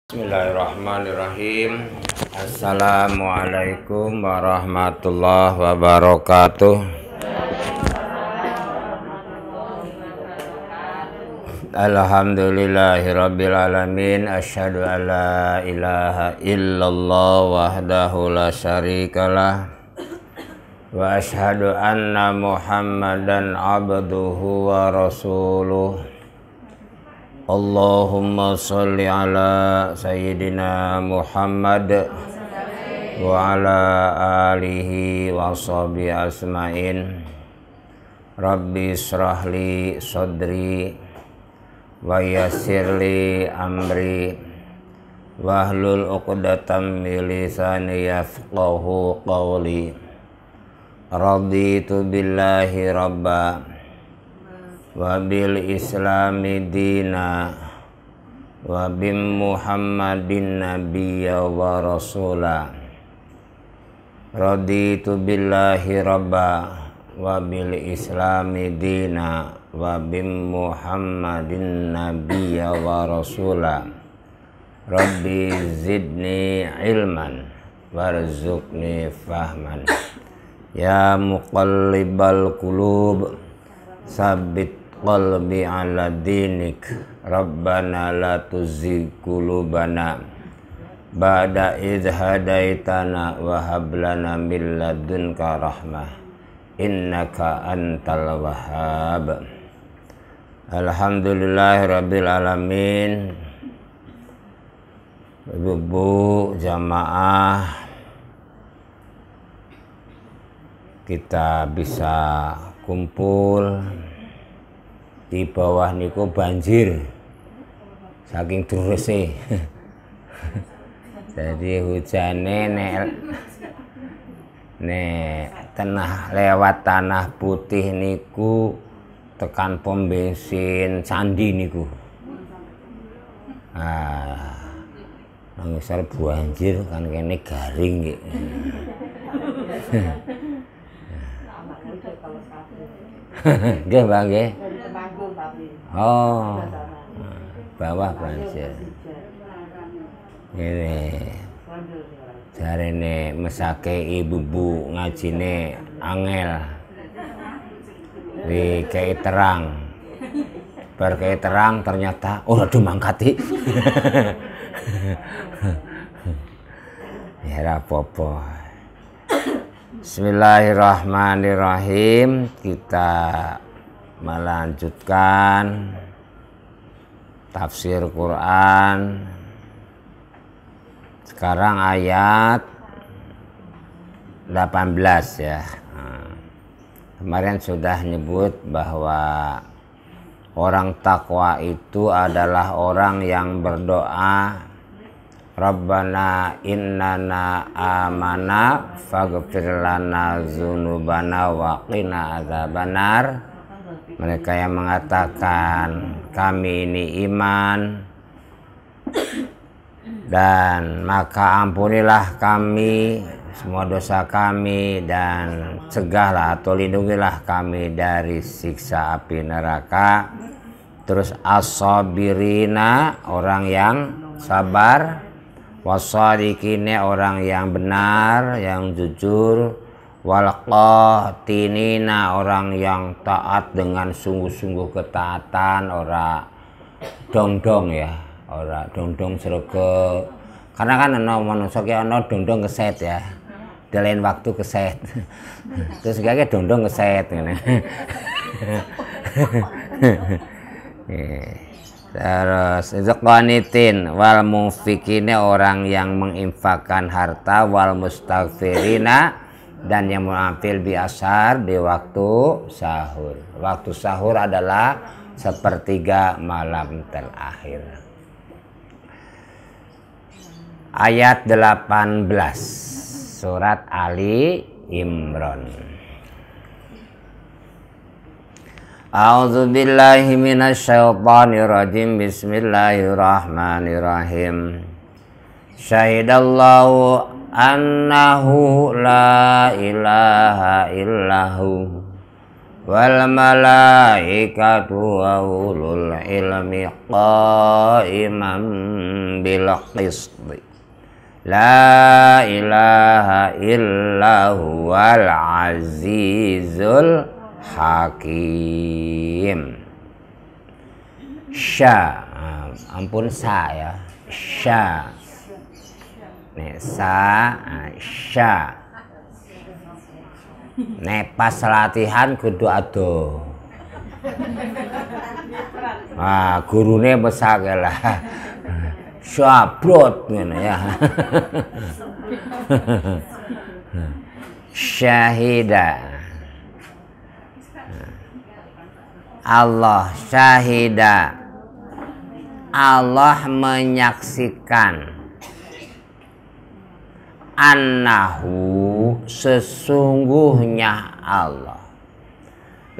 Bismillahirrahmanirrahim. Assalamualaikum warahmatullahi wabarakatuh. Alhamdulillahirabbil alamin. Asyhadu an la ilaha illallah wahdahu la syarikalah wa asyhadu anna Muhammadan abduhu wa rasuluh. Allahumma sholli ala sayyidina Muhammad wa ala alihi wa sahbihi asma'in. Rabbi israhli sadri wa yassirli amri wahlul 'uqdatam min lisani yafqahu qawli. Raditu billahi rabba wa bil islami dina wa bim muhammadin nabiyya wa rasula. Raditu billahi rabba wa bil islami dina wa bim muhammadin nabiyya wa rasula. Rabbi zidni ilman warzuqni fahman. Ya muqallibal qulub sabbit qalbi ala dinik. Rabbana la tuzigh qulubana ba'da idh hadaitana wa hab lana min ladunka rahmah innaka antal wahhab. Alhamdulillahirabbil alamin. Ibu jamaah, kita bisa kumpul di bawah niku banjir saking derese. Jadi hujane nek tenah lewat tanah putih niku tekan pom bensin Candi niku. Ngisor banjir kan kene garing nggih. Nggih, Bang, nggih. Oh. Bawah banjir. Ngene. Jarene mesake ibu-ibu ngajine angel. Kayak terang. Bar kayak terang ternyata aduh mangkati. Ya ora apa-apa. Bismillahirrahmanirrahim. Kita melanjutkan tafsir Quran. Sekarang ayat 18 ya. Kemarin sudah nyebut bahwa orang takwa itu adalah orang yang berdoa, Rabbana innana amana faghfir lana dzunubana wa qina adzabannar. Mereka yang mengatakan kami ini iman dan maka ampunilah kami semua dosa kami dan cegahlah atau lindungilah kami dari siksa api neraka. Terus as-sabirina, orang yang sabar, wasadiqina, orang yang benar, yang jujur, walqatinina, orang yang taat dengan sungguh-sungguh ketaatan, ora dong-dong ya, ora dong-dong srege. Karena kan ana manusa ki ana dong-dong keset ya. Delain waktu keset. Terus kaya dong-dong keset ngene. Terus qanitin wal munfikine, orang yang menginfakkan harta, wal mustaghfirina, dan yang mengambil biasar di waktu sahur. Waktu sahur adalah sepertiga malam terakhir. Ayat 18 surat Ali Imran. A'udzu billahi minasyaitonir rajim. Bismillahirrahmanirrahim. Syahidallahu annahu la ilaha illahu wal malaikatu wa ulul ilmi qa'iman bil qisti la ilaha illa huwal azizul hakim. Sya, ampun sa ya, sya. Nih sa, sya. Nek pas latihan kudu ado. Gurune mesake lah. Syabrot ngene ya. Syahida. Allah syahida. Allah menyaksikan annahu sesungguhnya Allah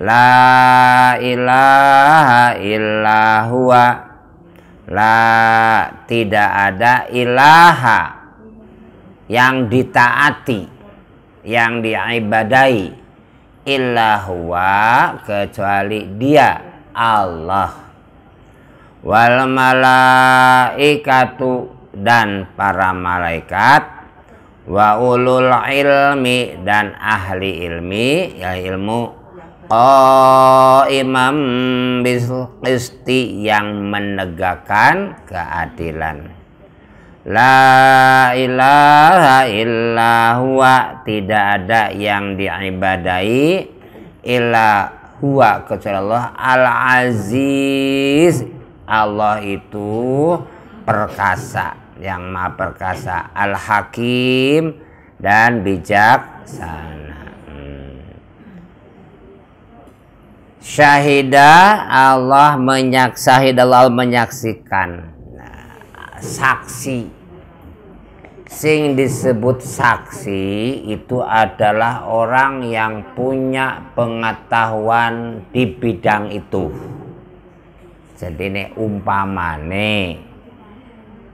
la ilaha illa huwa la tidak ada ilaha yang ditaati yang diibadai illa huwa kecuali dia Allah wal malaikatu dan para malaikat wa ulul ilmi dan ahli ilmi ya ilmu imam bil qisti yang menegakkan keadilan la ilaha illa huwa tidak ada yang diibadai illa huwa kecuali Allah al aziz Allah itu perkasa yang maha perkasa al hakim dan bijaksana. Syahida Allah menyaksikan. Saksi sing disebut saksi itu adalah orang yang punya pengetahuan di bidang itu. Jadi ini umpamane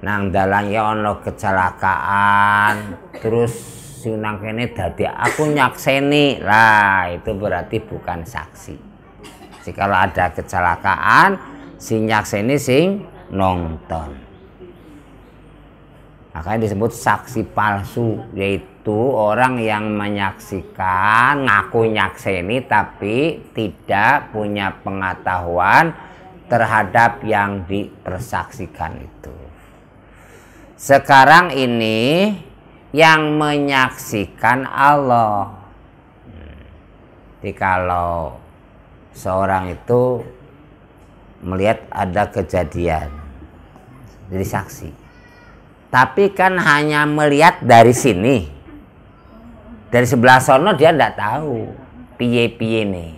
nang dalan ya ono kecelakaan terus sing nang kene dadi aku nyakseni lah itu berarti bukan saksi. Jadi kalau ada kecelakaan sing nyakseni sing nonton. Makanya disebut saksi palsu, yaitu orang yang menyaksikan ngaku nyakseni tapi tidak punya pengetahuan terhadap yang dipersaksikan itu. Sekarang ini yang menyaksikan Allah. Jadi kalau seorang itu melihat ada kejadian, jadi saksi. Tapi kan hanya melihat dari sini, dari sebelah sono dia tidak tahu piye-piye nih.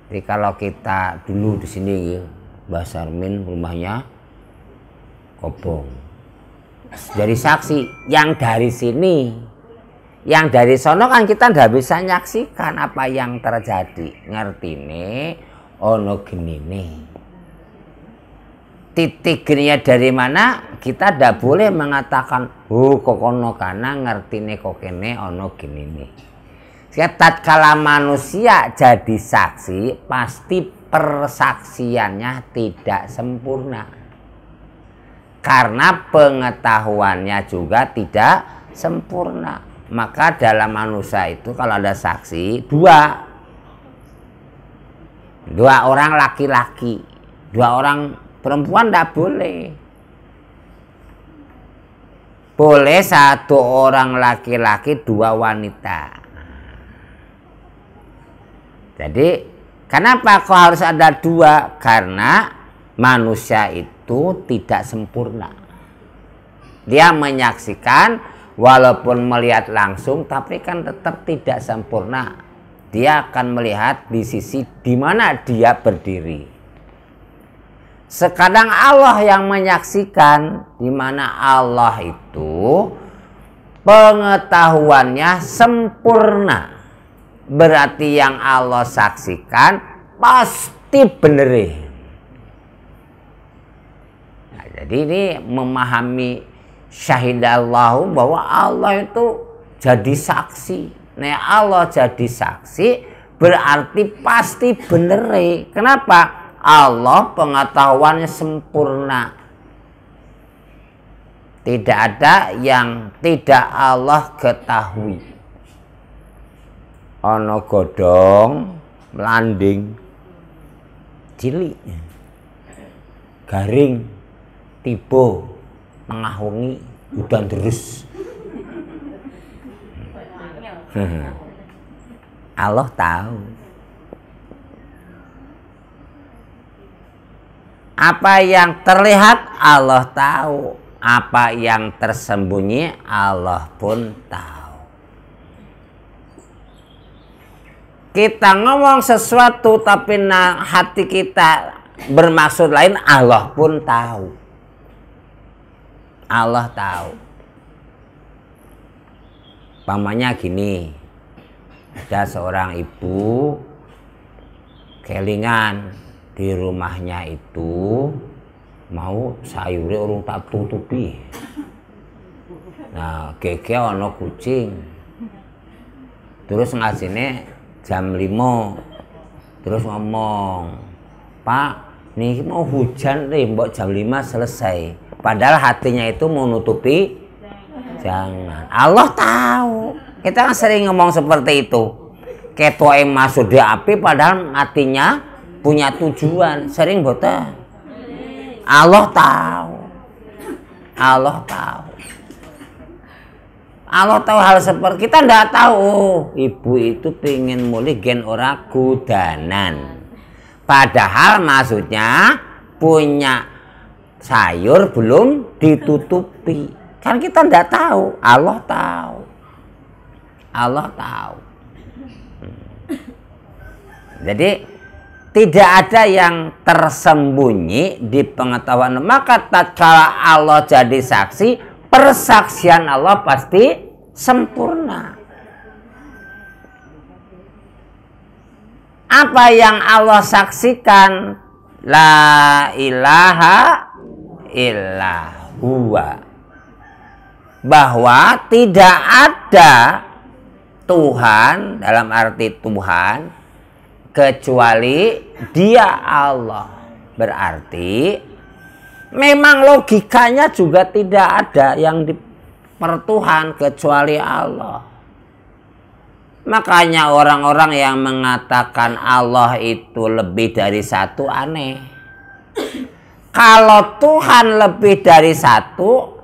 Jadi kalau kita dulu di sini, Mbah Sarmin rumahnya Kobong. Dari saksi yang dari sini, yang dari sono kan kita tidak bisa nyaksikan apa yang terjadi. Ngerti nih, ono gini nih. Titik gininya dari mana? Kita tidak boleh mengatakan, kok ono kana ngerti nih kok kene ono gini nih. Tatkala manusia jadi saksi, pasti persaksiannya tidak sempurna. Karena pengetahuannya juga tidak sempurna. Maka dalam manusia itu kalau ada saksi, dua orang laki-laki, dua orang perempuan tidak boleh. Boleh satu orang laki-laki, dua wanita. Jadi kenapa kok harus ada dua? Karena manusia itu tidak sempurna. Dia menyaksikan walaupun melihat langsung tapi kan tetap tidak sempurna. Dia akan melihat di sisi di mana dia berdiri. Sekarang Allah yang menyaksikan di mana Allah itu pengetahuannya sempurna. Berarti yang Allah saksikan pasti bener. Nah, jadi ini memahami syahidallahu bahwa Allah itu jadi saksi. Nah, Allah jadi saksi berarti pasti bener. Kenapa? Allah pengetahuannya sempurna. Tidak ada yang tidak Allah ketahui. Ono godhong melanding cilik garing tiba tengah wengi udan terus. Allah tahu. Apa yang terlihat Allah tahu. Apa yang tersembunyi Allah pun tahu. Kita ngomong sesuatu tapi hati kita bermaksud lain, Allah pun tahu. Allah tahu. Pamannya gini, ada seorang ibu kelingan di rumahnya itu mau sayurnya urung tak tutupi. Nah, gege ono kucing. Terus ngasihnya jam 5. Terus ngomong, "Pak, nih mau hujan nih, mbok jam 5 selesai." Padahal hatinya itu mau nutupi jangan. Allah tahu. Kita kan sering ngomong seperti itu. Ketua yang masuk di api padahal hatinya punya tujuan. Sering boten. Allah tahu. Allah tahu. Allah tahu hal seperti kita ndak tahu. Oh, ibu itu pengen mulai gen ora kudanan. Padahal maksudnya punya sayur belum ditutupi. Kan kita ndak tahu. Allah tahu. Allah tahu. Jadi tidak ada yang tersembunyi di pengetahuan. Maka tatkala Allah jadi saksi, persaksian Allah pasti sempurna. Apa yang Allah saksikan? La ilaha illa huwa. Bahwa tidak ada Tuhan, dalam arti Tuhan, kecuali Dia Allah. Berarti memang logikanya juga tidak ada yang dipertuhan kecuali Allah. Makanya orang-orang yang mengatakan Allah itu lebih dari satu aneh. Kalau Tuhan lebih dari satu,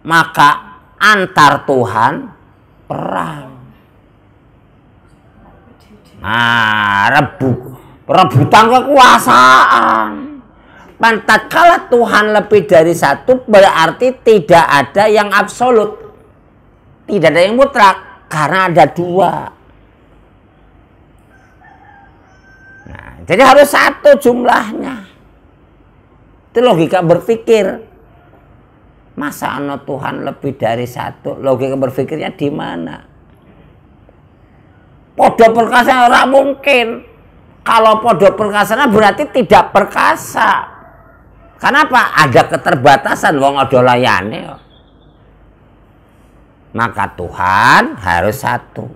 maka antar Tuhan perang. Nah, rebutan kekuasaan. Tatkala Tuhan lebih dari satu, berarti tidak ada yang absolut, tidak ada yang mutlak, karena ada dua. Nah, jadi harus satu jumlahnya. Itu logika berpikir. Masa ana Tuhan lebih dari satu? Logika berpikirnya di mana? Podo perkasa ora mungkin. Kalau podo perkasanya berarti tidak perkasa. Kenapa? Ada keterbatasan, wong ada layane. Maka Tuhan harus satu.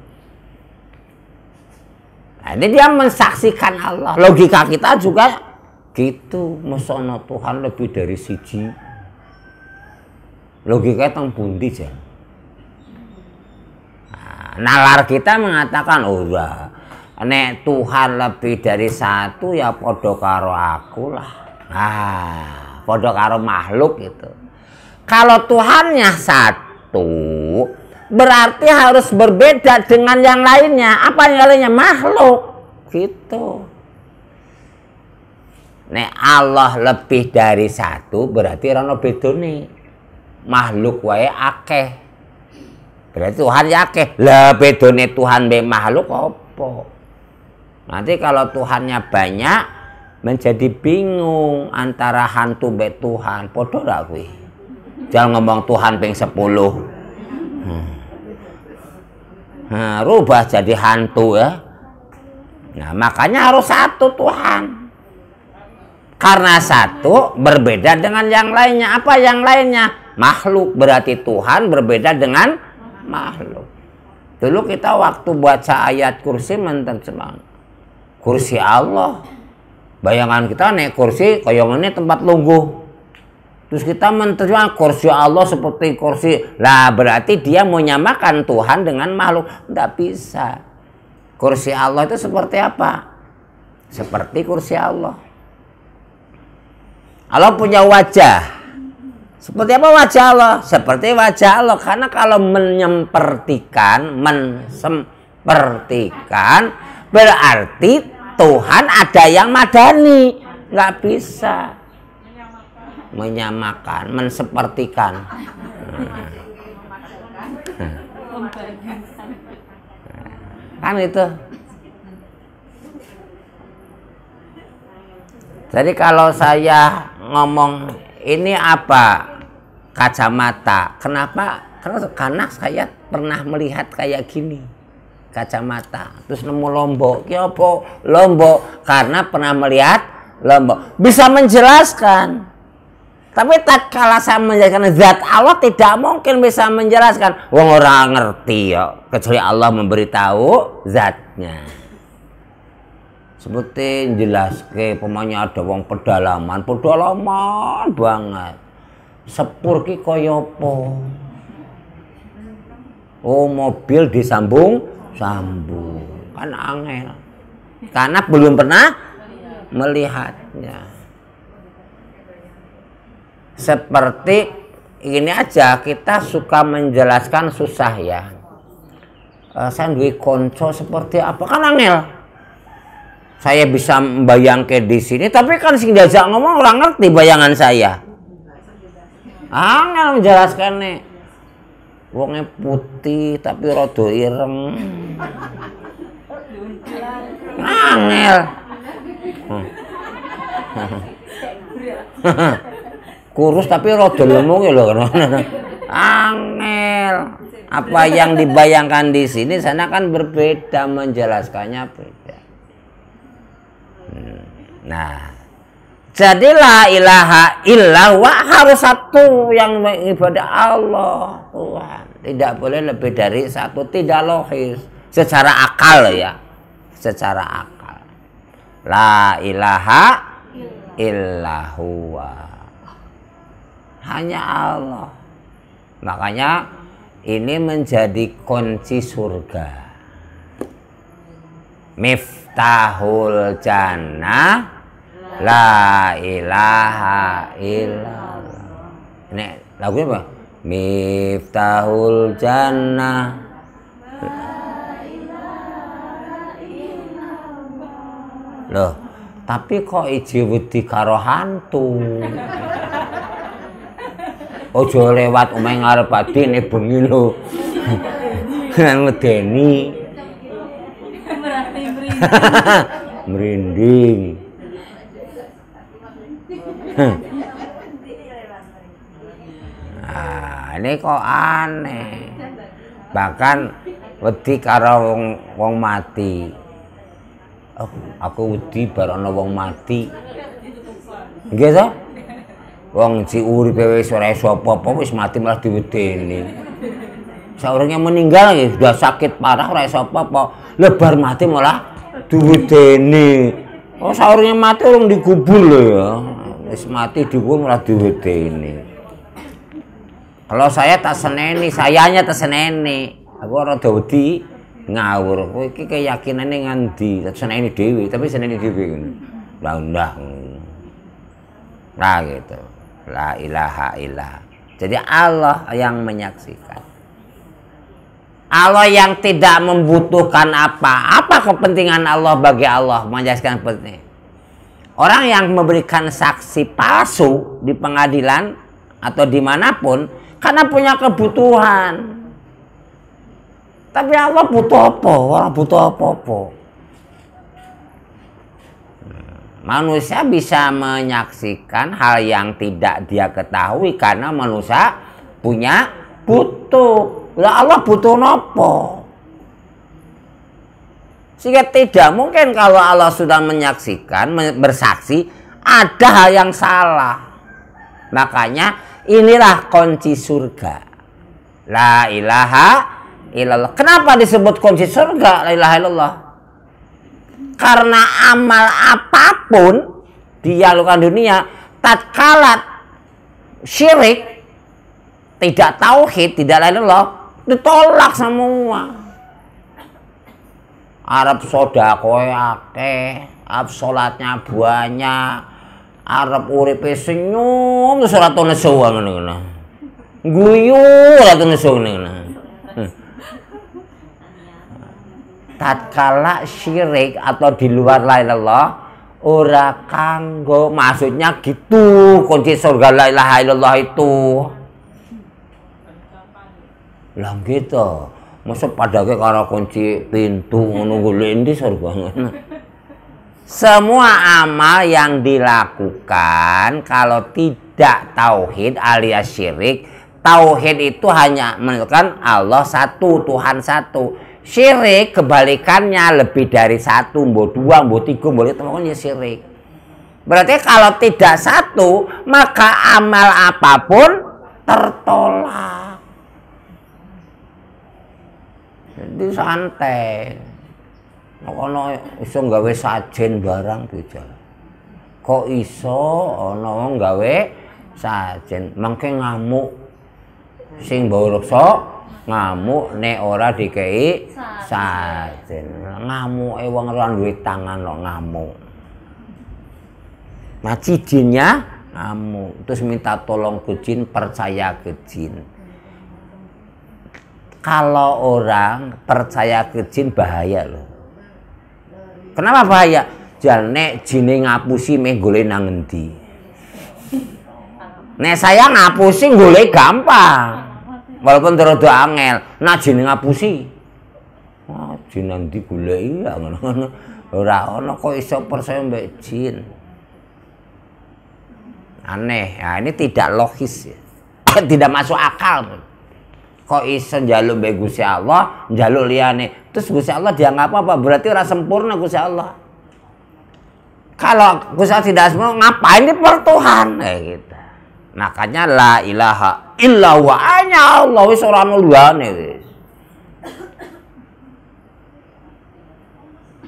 Nah, ini dia mensaksikan Allah. Logika kita juga gitu. Masa ana Tuhan lebih dari siji? Logika teng pundi jan? Nalar kita mengatakan, oh ya, nek Tuhan lebih dari satu ya podo karo aku lah. Nah, podo karo makhluk gitu. Kalau Tuhannya satu, berarti harus berbeda dengan yang lainnya. Apa yang lainnya? Makhluk. Gitu. Nek Allah lebih dari satu, berarti rano bedone. Makhluk wae akeh. Berarti Tuhan ya akeh. Lah bedone Tuhan be makhluk apa? Nanti kalau Tuhannya banyak menjadi bingung antara hantu be Tuhan. Podo ra kuwi? Jangan ngomong Tuhan ping 10. Nah, rubah jadi hantu ya. Nah, makanya harus satu Tuhan. Karena satu berbeda dengan yang lainnya. Apa yang lainnya? Makhluk. Berarti Tuhan berbeda dengan makhluk. Dulu kita waktu baca ayat kursi menerjemah, kursi Allah. Bayangan kita naik kursi kayak ini tempat lungguh. Terus kita menerima kursi Allah seperti kursi. Lah berarti dia mau nyamakan Tuhan dengan makhluk. Tidak bisa. Kursi Allah itu seperti apa? Seperti kursi Allah. Allah punya wajah. Seperti apa wajah Allah? Seperti wajah Allah. Karena kalau menyepertikan, berarti Tuhan ada yang madani. Nggak bisa. Menyamakan, mensepertikan. Kan itu. Jadi kalau saya ngomong ini apa? Kacamata. Kenapa? Karena saya pernah melihat kayak gini. Kacamata. Terus nemu lombok. Ya apa? Lombok. Karena pernah melihat lombok. Bisa menjelaskan. Tapi tatkala saya menjelaskan zat Allah tidak mungkin bisa menjelaskan. Wong orang ngerti ya, kecuali Allah memberitahu zatnya. Seperti jelas ke pemanya ada wong pedalaman banget. Sepur ki kaya apa? Oh, mobil disambung kan angel. Karena belum pernah melihatnya. Seperti ini aja kita suka menjelaskan susah ya. Saya duwe konco seperti apa kan angel. Saya bisa membayangkan di sini tapi kan sing diajak ngomong orang ngerti bayangan saya. Angel menjelaskan nih. Wongnya putih tapi rada ireng. Angel. Kurus tapi rada lemu ya loh. Angel. Apa yang dibayangkan di sini sana kan berbeda, menjelaskannya beda. Nah, jadi la ilaha illallah harus satu yang mengibadah Allah Tuhan. Tidak boleh lebih dari satu, tidak logis secara akal ya. Secara akal. La ilaha illallah. Hanya Allah. Makanya ini menjadi kunci surga. Miftahul jannah la ilaha illallah. Ini lagunya apa? Miftahul jannah la ilaha illallah. Loh, tapi kok iji wedi karo hantu? Ojo lewat omahe ngarep adine bengi lho. Nang medeni. Merinding. Nah, ini kok aneh. Bahkan wedi karo wong mati. Oh, aku wedi bar ana wong mati. Nggih to? Wong si uripe wis ora iso apa-apa wis mati malah diwedeni. Saurunge meninggal ya sudah sakit parah ora iso apa-apa. Lebar mati malah diwedeni. Oh saurunge mati urung dikubur lho ya. Wis mati dikubur malah diwedeni. Kalau saya tak seneni, sayanya tak seneni. Aku ora wedi ngawur. Kowe iki keyakinane ngendi? Tak seneni dhewe, tapi seneni dhewe ngono. Lah ndak. Nah gitu. La ilaha illallah. Jadi Allah yang menyaksikan. Allah yang tidak membutuhkan apa kepentingan Allah bagi Allah menjelaskan seperti ini. Orang yang memberikan saksi palsu di pengadilan atau dimanapun karena punya kebutuhan. Tapi Allah butuh apa? Orang butuh apa-apa. Manusia bisa menyaksikan hal yang tidak dia ketahui karena manusia punya butuh. Lah Allah butuh apa? Sehingga tidak mungkin kalau Allah sudah menyaksikan, bersaksi, ada hal yang salah. Makanya inilah kunci surga. La ilaha illallah. Kenapa disebut kunci surga? La ilaha illallah. Karena amal apapun dilakukan dunia, tatkala syirik, tidak tauhid, tidak la ilaha illallah, ditolak semua. Arab sodakoe akeh, Arab sholatnya banyak, Arab uripe senyum, terus ora tau nesu ngono. Guyu ora tau nesu ngono. Tatkala syirik atau di luar la ilaha illallah ora kanggo, maksudnya gitu kunci surga la ilaha illallah itu. Lah gitu. Masa padake karo kunci pintu ngono golek endi surga ngono. Semua amal yang dilakukan kalau tidak tauhid alias syirik, tauhid itu hanya menunjukkan Allah satu, Tuhan satu. Syirik kebalikannya lebih dari satu, mbok dua, mbok tiga, mbok lima, ya syirik. Berarti kalau tidak satu, maka amal apapun tertolak. Jadi santai. Ono iso gawe sajen barang bisa. Kok iso ono gawe sajen, mangke ngamuk. Sing mbok reksa ngamuk nek ora dikei sajen. Ngamuke wong ora duwe tangan kok ngamuk. Maci jinnya ngamuk, terus minta tolong ke jin, percaya ke jin. Kalau orang percaya ke jin bahaya loh. Kenapa bahaya? Jan nek jine ngapusi meh golek nang endi. Nek saya ngapusi golek gampang. Walaupun rada angel, nah jine ngapusi. Wah, jin nanti goleki ya ngono-ngono. Ora ono kok iso percaya mbek jin. Aneh. Nah, ini tidak logis ya. Tidak masuk akal. Kok iso njaluk mbek Gusti Allah, njaluk liyane. Terus Gusti Allah dianggap apa? Berarti ora sempurna Gusti Allah. Kalau Gusti Allah tidak sempurna, ngapain dipertuhan? Gitu. Makanya la ilaha illa wa hanya Allah, wis ora ono liyane wis.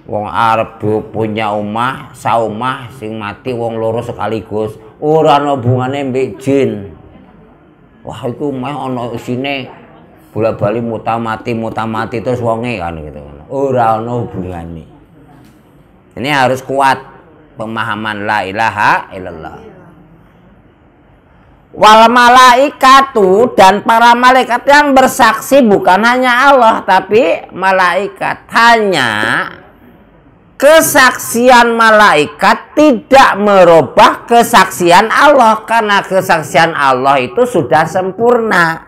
Wong Arab punya omah, saomah sing mati wong loro sekaligus, ora ono hubungane mbek jin. Wah, iku meh ono isine bola-bali muta-mati terus wonge kan gitu. Ora ono hubungane. Ini harus kuat pemahaman la ilaha illallah. Wal malaikatu, dan para malaikat yang bersaksi bukan hanya Allah tapi malaikat. Hanya kesaksian malaikat tidak merubah kesaksian Allah, karena kesaksian Allah itu sudah sempurna.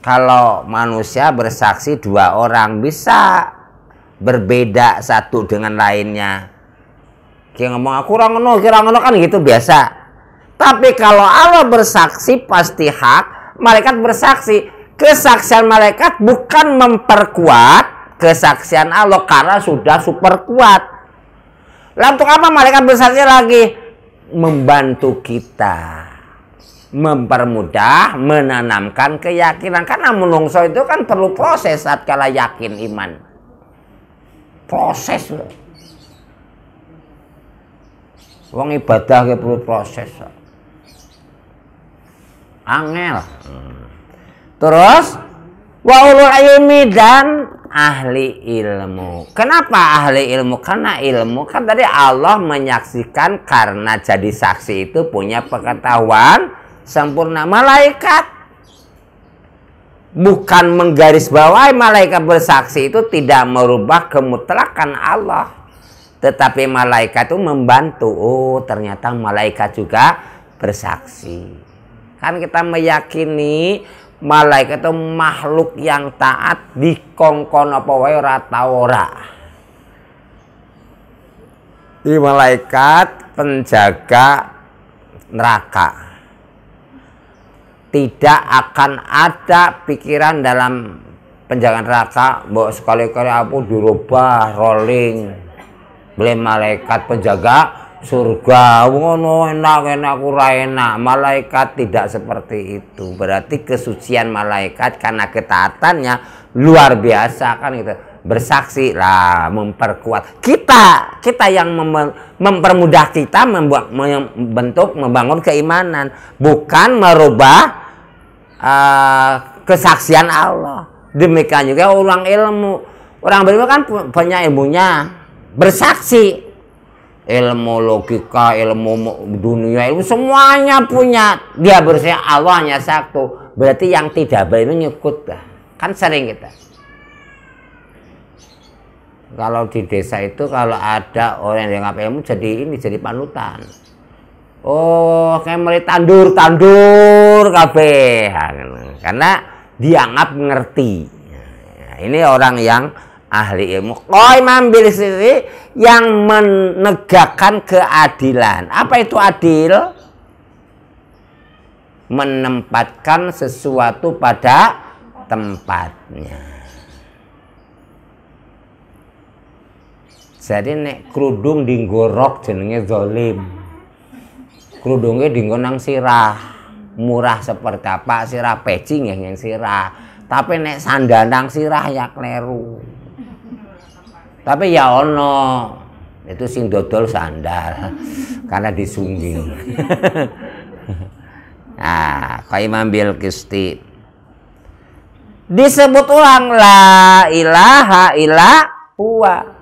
Kalau manusia bersaksi dua orang bisa berbeda satu dengan lainnya. Kayak ngomong aku orang ngono, kira ngono kan gitu biasa. Tapi kalau Allah bersaksi pasti hak, malaikat bersaksi. Kesaksian malaikat bukan memperkuat kesaksian Allah karena sudah super kuat. Lalu untuk apa malaikat bersaksi lagi? Membantu kita, mempermudah, menanamkan keyakinan. Karena menungso itu kan perlu proses saat kala yakin iman. Proses loh. Wong ibadah ke perlu proses. Angel. Terus wa ulul ilmi, dan ahli ilmu. Kenapa ahli ilmu? Karena ilmu kan tadi Allah menyaksikan, karena jadi saksi itu punya pengetahuan sempurna. Malaikat bukan menggarisbawahi malaikat bersaksi itu tidak merubah kemutlakan Allah. Tetapi malaikat itu membantu. Oh, ternyata malaikat juga bersaksi. Kan kita meyakini malaikat itu makhluk yang taat, dikongkon apa wae ora tau ora. Ini malaikat penjaga neraka. Tidak akan ada pikiran dalam penjagaan neraka mbok sekali-kali apa dirubah rolling. Beli malaikat penjaga surga, ngono enak ora enak. Malaikat tidak seperti itu. Berarti kesucian malaikat karena ketaatannya luar biasa kan gitu. bersaksi lah, memperkuat kita yang mempermudah kita membangun keimanan, bukan merubah kesaksian Allah. Demikian juga orang berilmu kan banyak ilmunya, bersaksi, ilmu logika, ilmu dunia, ilmu semuanya punya, dia bersaksi Allah hanya satu. Berarti yang tidak berilmu nyekut lah. Kan sering kita kalau di desa itu, kalau ada orang yang dianggap ilmu jadi panutan. Oh, kayak mulai tandur kabeh, karena dianggap ngerti. Nah, ini orang yang ahli ilmu. Imam Bil sendiri yang menegakkan keadilan. Apa itu adil? Menempatkan sesuatu pada tempatnya. Jadi nek kerudung dinggorok jenenge zalim. Kerudungnya dinggo nang sirah. Murah seperti apa sirah pecing yang sirah. Tapi nek sandal nang sirah ya kleru. Tapi ya ono itu sing dodol sandal karena disungging. Nah, kaya Imam Bilqisti disebut ulang la ilaha illa huwa.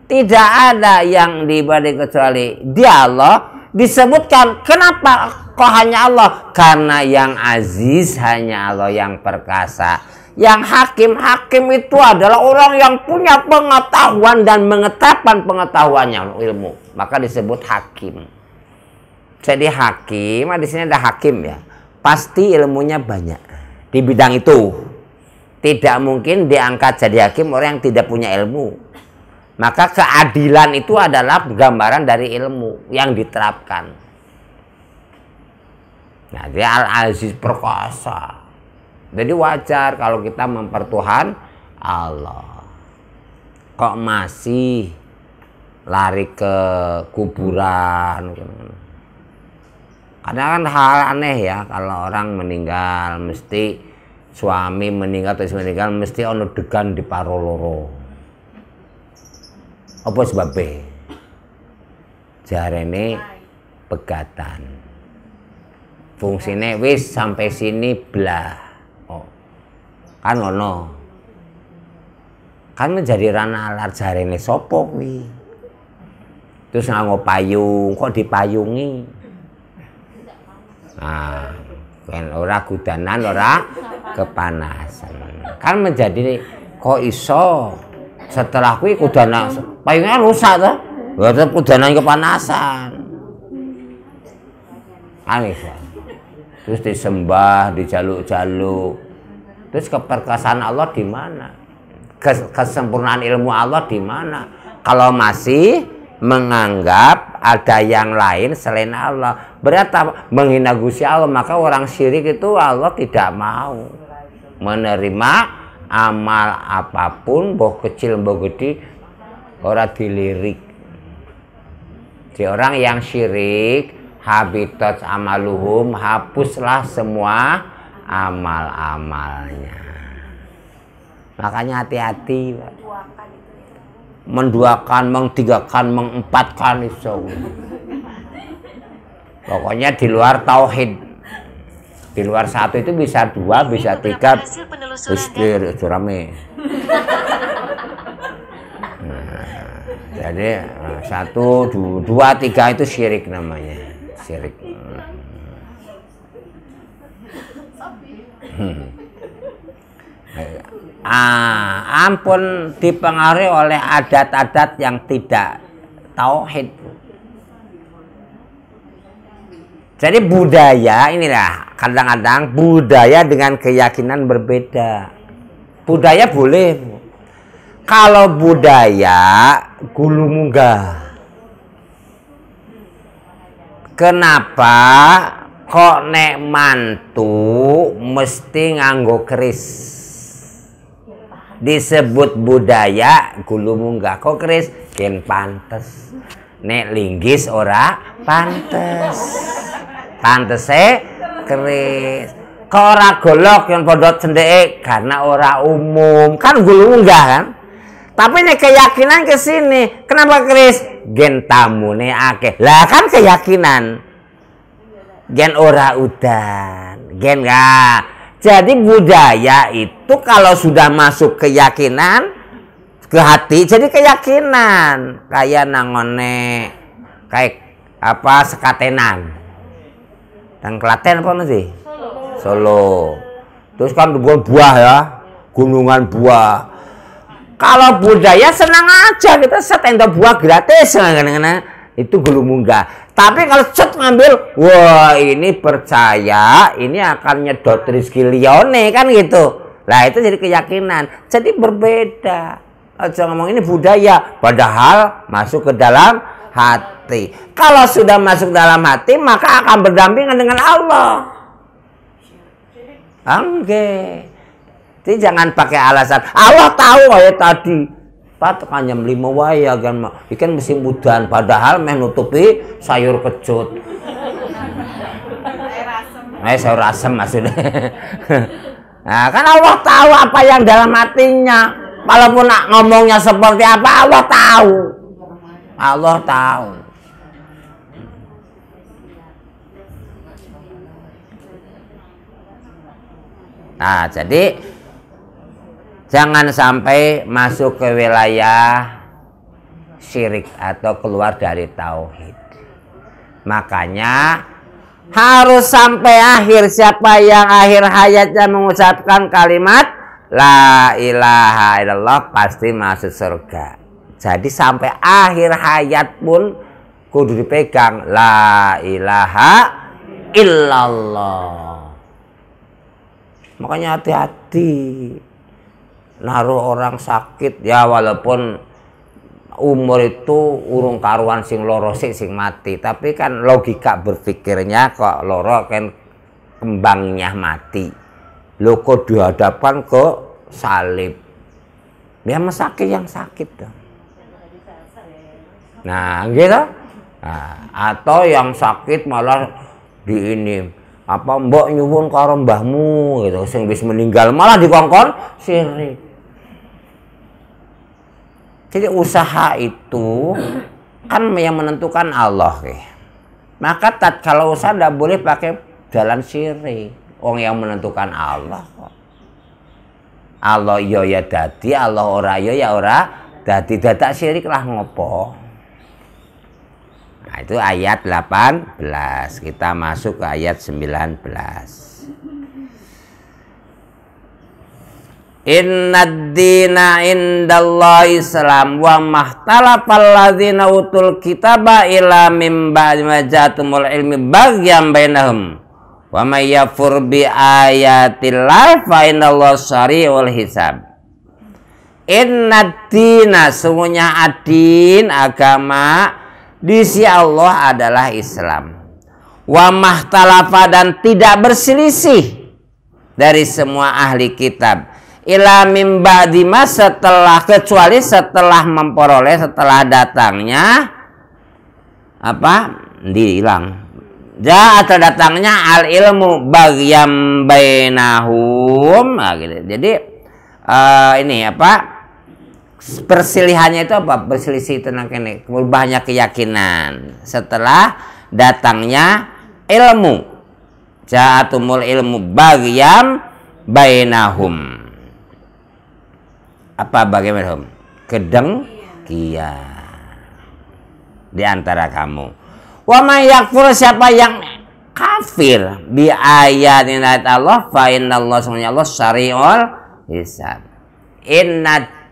Tidak ada yang diibadahi kecuali Dia Allah. Disebutkan kenapa kok hanya Allah? Karena yang aziz hanya Allah, yang perkasa. Yang hakim itu adalah orang yang punya pengetahuan dan mengetapkan pengetahuannya, ilmu. Maka disebut hakim. Jadi hakim, di sini ada hakim ya. Pasti ilmunya banyak di bidang itu. Tidak mungkin diangkat jadi hakim orang yang tidak punya ilmu. Maka keadilan itu adalah gambaran dari ilmu yang diterapkan. Nah, dia Al-Aziz perkasa. Jadi wajar kalau kita mempertuhan Allah. Kok masih lari ke kuburan? Kadang kan hal aneh ya, kalau orang meninggal mesti suami meninggal atau istri meninggal mesti ono degan di paroloro. Apa sebabnya? Jarene pegatan. Fungsinya wis sampai sini blah. Oh. Kan ngono. Kan menjadi ranah alar jarene sopo kuwi. Terus nganggo payung, kok dipayungi? Nah, kan ora kudanan, ora kepanasan. Kan menjadi kok iso setelah kuwi kudana payungnya rusak tuh, tetap kudanan kepanasan. Aneh ya. Terus disembah, dijaluk-jaluk. Terus keperkasaan Allah di mana? Kesempurnaan ilmu Allah di mana? Kalau masih menganggap ada yang lain selain Allah, berarti menghina Gusti Allah. Maka orang syirik itu Allah tidak mau menerima amal apapun, boh kecil boh gede, orang dilirik. Di orang yang syirik, habitat amaluhum, hapuslah semua amal-amalnya. Makanya hati-hati, menduakan, mengtigakan, mengempatkan itu. Pokoknya di luar tauhid. Di luar satu itu bisa dua, bisa tiga. Ustir, rame. Nah, jadi satu, dua, tiga itu syirik namanya. Syirik. Ampun dipengaruhi oleh adat-adat yang tidak tauhid. Jadi budaya inilah kadang-kadang budaya dengan keyakinan berbeda. Budaya boleh. Kalau budaya gulu munggah. Kenapa kok nek mantu mesti nganggo keris? Disebut budaya gulu munggah. Kok keris? Ken pantes. Nek linggis ora pantes. Pantese keris. Kok ora golok yang podot cendeke karena ora umum. Kan gulu munggah kan? Tapi nih keyakinan ke sini. Kenapa Kris? Gen tamune akeh. Lah kan keyakinan. Gen ora udan. Gen enggak. Jadi budaya itu kalau sudah masuk keyakinan ke hati jadi keyakinan. Kayak nangone kayak apa sekatenan. Dan Klaten apa masih? Solo. Terus kan buah ya, gunungan buah. Kalau budaya senang aja kita setenda buah gratis, itu gulu munggah. Tapi kalau set ngambil, wah ini percaya, ini akan nyedot rezeki lione kan gitu. Lah itu jadi keyakinan. Jadi berbeda. Aja ngomong ini budaya, padahal masuk ke dalam hati. Kalau sudah masuk dalam hati, maka akan berdampingan dengan Allah. Oke. Jadi jangan pakai alasan Allah tahu ya tadi. Pak tekan jam 5 wae kan ikan musim udan padahal meh nutupi sayur kecut. Sayur asem maksudnya. Nah, kan Allah tahu apa yang dalam hatinya. Walaupun ngomongnya seperti apa Allah tahu. Allah tahu. Nah, jadi jangan sampai masuk ke wilayah syirik atau keluar dari tauhid. Makanya harus sampai akhir. Siapa yang akhir hayatnya mengucapkan kalimat la ilaha illallah pasti masuk surga. Jadi sampai akhir hayat pun kudu dipegang la ilaha illallah. Makanya hati-hati naruh orang sakit ya walaupun umur itu urung karuan sing loro sing mati, tapi kan logika berpikirnya kok loro kan kembangnya mati. Lo kok dihadapkan ke salib. Dia mesake yang sakit dong. Nah, gitu. Nah, atau yang sakit malah di ini apa mbok nyuwun karo mbahmu gitu sing wis meninggal malah dikongkon sirik. Jadi usaha itu kan yang menentukan Allah. Maka kalau usaha tidak boleh pakai jalan syirik. Wong yang menentukan Allah kok. Allah yo ya dadi, Allah ora yo ya ora dadi. Dadak syirik lah ngopo. Nah, itu ayat 18. Kita masuk ke ayat 19. Innad dina indallahi Islam wa mahtalafal ladzina utul kitaba ila mim ba'di ma ja'atumul ilmi baghyan bainahum wa may yafur bi ayatillah fa innallaha sari'ul hisab. Innad dina sungguhnya adin agama di sisi Allah adalah Islam. Wa mahtalafa dan tidak berselisih dari semua ahli kitab. Ila mim ba'di ma setelah kecuali setelah memperoleh setelah datangnya apa? Dihilang. Ja atau datangnya al ilmu baghyan bainahum. Nah, gitu. Jadi ini apa? Persilihannya itu apa? Berselisih tentang ini, berubahnya keyakinan setelah datangnya ilmu. Ja'atumul ilmu baghyan bainahum. Apa bagaimana? Kedengkian di antara kamu. Wa may yakfur siapa yang kafir bi ayatin ayat Allah fa innallaha Allah syari'ul hisab.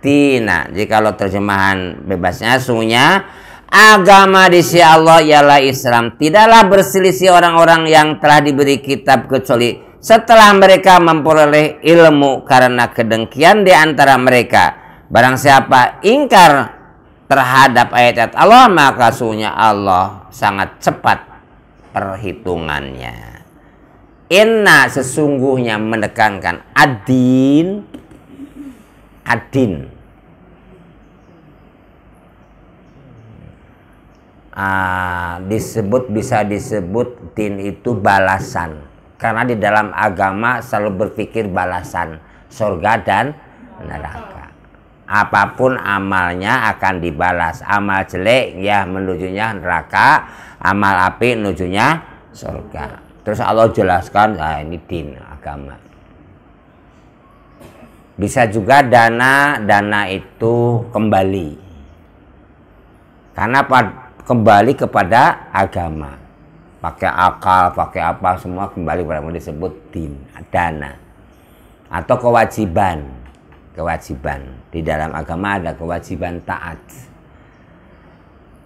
Dina, jika lo terjemahan bebasnya sungguhnya agama di sisi Allah ialah Islam. Tidaklah berselisih orang-orang yang telah diberi kitab kecuali setelah mereka memperoleh ilmu karena kedengkian di antara mereka. Barang siapa ingkar terhadap ayat-ayat Allah maka sungguhnya Allah sangat cepat perhitungannya. Inna sesungguhnya menekankan adin disebut bisa disebut din itu balasan karena di dalam agama selalu berpikir balasan surga dan neraka. apapun amalnya akan dibalas. Amal jelek ya menujunya neraka, amal apik menujunya surga. Terus Allah jelaskan, ini din, agama. Bisa juga dana itu kembali. Karena kembali kepada agama. Pakai akal, pakai apa, semua kembali pada yang disebut din, dana. Atau kewajiban. Di dalam agama ada kewajiban taat.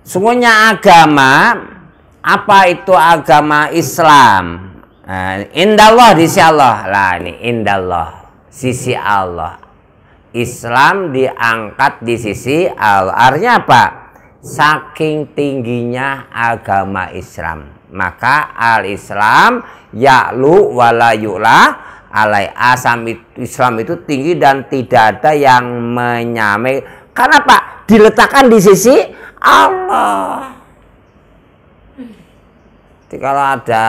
Semuanya agama. Apa itu agama Islam? Indallah di sisi Allah. Lah ini indallah, sisi Allah. Islam diangkat di sisi Allah. Artinya apa? Saking tingginya agama Islam. Maka al-Islam ya'lu wala yu'la alai. Islam itu tinggi dan tidak ada yang menyamai. Karena Pak diletakkan di sisi Allah. Jadi kalau ada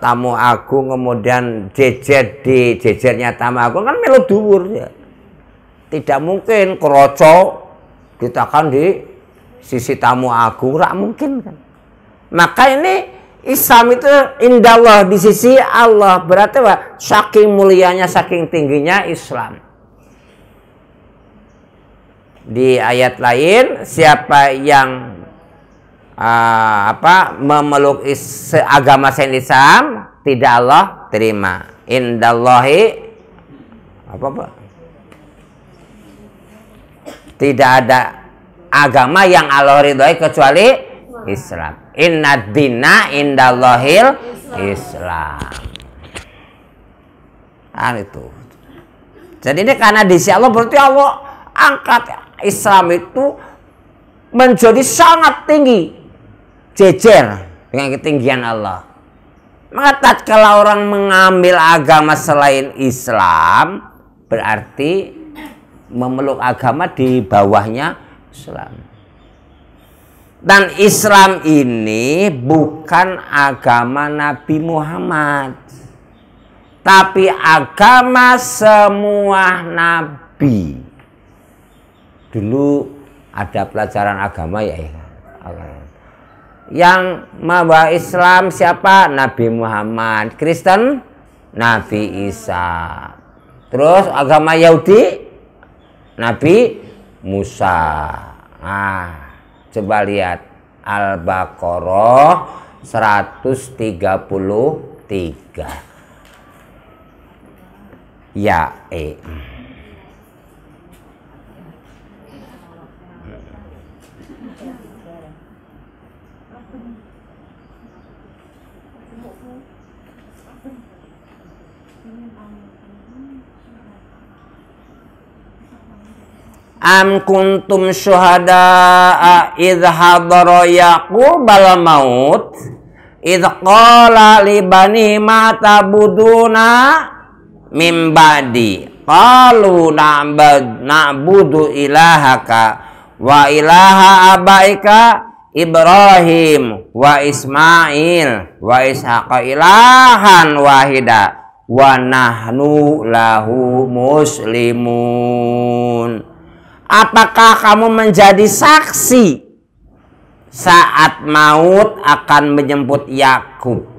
tamu agung kemudian jejer di jejernya tamu agung kan melu dhuwur ya. Tidak mungkin kroco diletakkan di sisi tamu agung, rak mungkin kan. Maka ini Islam itu indallah di sisi Allah. Berarti apa? Saking mulianya, saking tingginya Islam. Di ayat lain, siapa yang memeluk agama selain Islam, tidak Allah terima. Indallahi tidak ada agama yang Allah ridhoi kecuali Islam. Innad dina indallahil Islam. Itu. Jadi ini karena di sisi Allah, berarti Allah angkat Islam itu menjadi sangat tinggi, jejer dengan ketinggian Allah. Maka tatkala orang mengambil agama selain Islam, berarti memeluk agama di bawahnya Islam. Dan Islam ini bukan agama Nabi Muhammad, tapi agama semua nabi. Dulu ada pelajaran agama ya. Yang membawa Islam siapa? Nabi Muhammad. Kristen Nabi Isa. Terus agama Yahudi Nabi Musa. Coba lihat Al-Baqarah 133. Am kuntum syuhada'a idh hadara Yaqubal maut idh qala li bani ma ta'buduna min ba'di qalu na'budu ilahaka wa ilaha abaika Ibrahim wa Ismail wa Ishaqa ilahan wahida wa nahnu lahu muslimun. Apakah kamu menjadi saksi saat maut akan menjemput Yakub?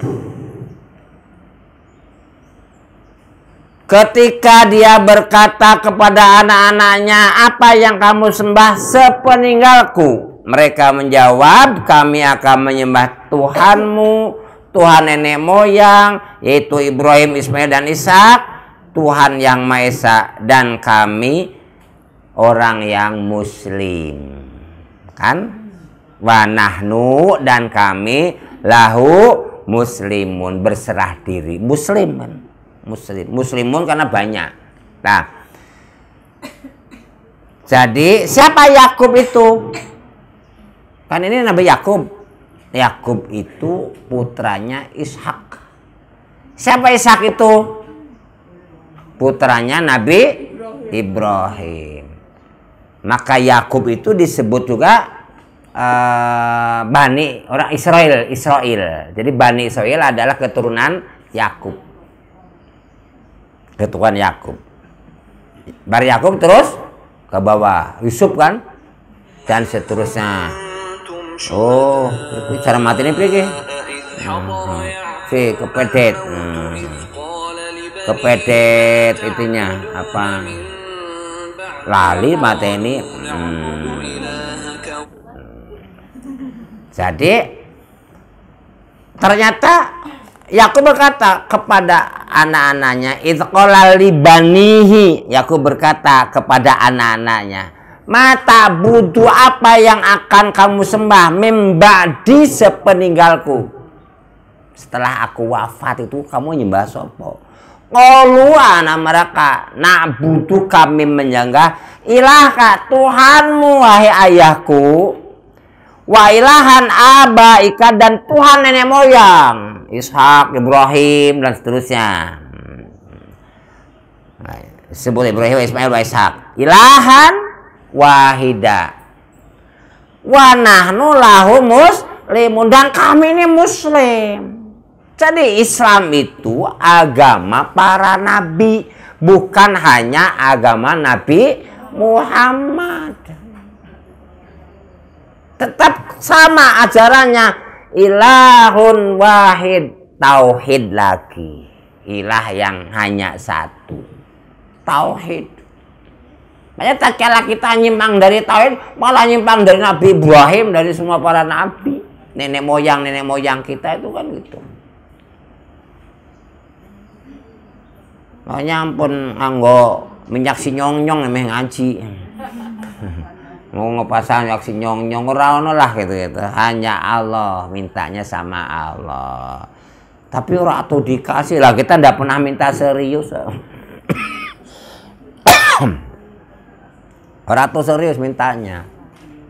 Ketika dia berkata kepada anak-anaknya, apa yang kamu sembah sepeninggalku? Mereka menjawab, kami akan menyembah Tuhanmu, Tuhan nenek moyang, yaitu Ibrahim, Ismail, dan Ishak, Tuhan yang Maha Esa, dan kami orang yang muslim. Kan? Wa nahnu, dan kami lahu muslimun, berserah diri. Muslim kan? Muslimun karena banyak. Nah, jadi siapa Yakub itu? Kan ini Nabi Yakub. Yakub itu putranya Ishak. Siapa Ishak itu? Putranya Nabi Ibrahim. Maka Yakub itu disebut juga Bani, orang Israel. Jadi Bani Israel adalah keturunan Yakub. Keturunan Yakub. Bar Yakub terus ke bawah, Yusuf kan, dan seterusnya. Oh, cara mati ini pergi. Si kepedet, kepedet itunya apa? Lali mati ini. Jadi ternyata Yakub berkata kepada anak-anaknya, "Idqala libanihi." Yakub berkata kepada anak-anaknya, "Mata budu apa yang akan kamu sembah membadi sepeninggalku? Setelah aku wafat itu kamu nyembah sopo?" Qalu anak mereka, "Na'budu, kami menyanggah ilahka Tuhanmu wahai ayahku, wa ilahan abaika, dan Tuhan nenek moyang Ishak, Ibrahim, dan seterusnya." Sebut Ibrahim, Ismail, wa Ishak, ilahan wahida wa nahnu lahu muslimun, dan kami ini muslim. Jadi Islam itu agama para nabi, bukan hanya agama Nabi Muhammad. Tetap sama ajarannya, ilahun wahid, tauhid lagi, ilah yang hanya satu, tauhid. Makanya tak kala kita nyimpang dari tauhid, malah nyimpang dari Nabi Ibrahim, dari semua para nabi, nenek moyang kita itu kan gitu. Makanya ampun anggo minyak si nyong-nyong emeh ngaji. Mau ngepasang minyak si nyong-nyong ora ono lah gitu. Hanya Allah, mintanya sama Allah. Tapi ora atuh dikasih lah, kita ndak pernah minta serius. Ora atuh serius mintanya.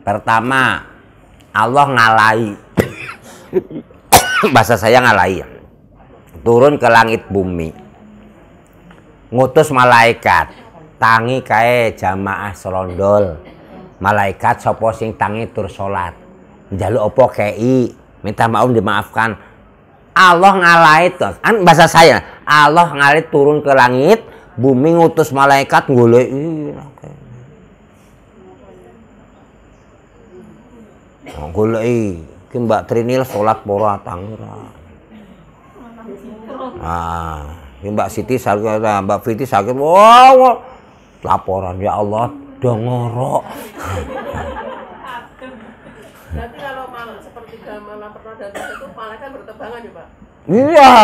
Pertama, Allah ngalai. Bahasa saya ngalai. Turun ke langit bumi. Ngutus malaikat, tangi kae jamaah selondol. Malaikat sapa sing tangi tur salat. Njaluk apa kei, minta maaf dimaafkan. Allah ngalai tuh. Kan bahasa saya, Allah ngalai turun ke langit, bumi ngutus malaikat goleki. Goleki, ki Mbak Trinil salat pora tangira. Mbak Siti sakit, Mbak Fiti sakit, wow, laporan ya Allah, dongorok. Berarti kalau malam sepertiga malam pernah datang itu malaikat berterbangan ya Pak? Iya,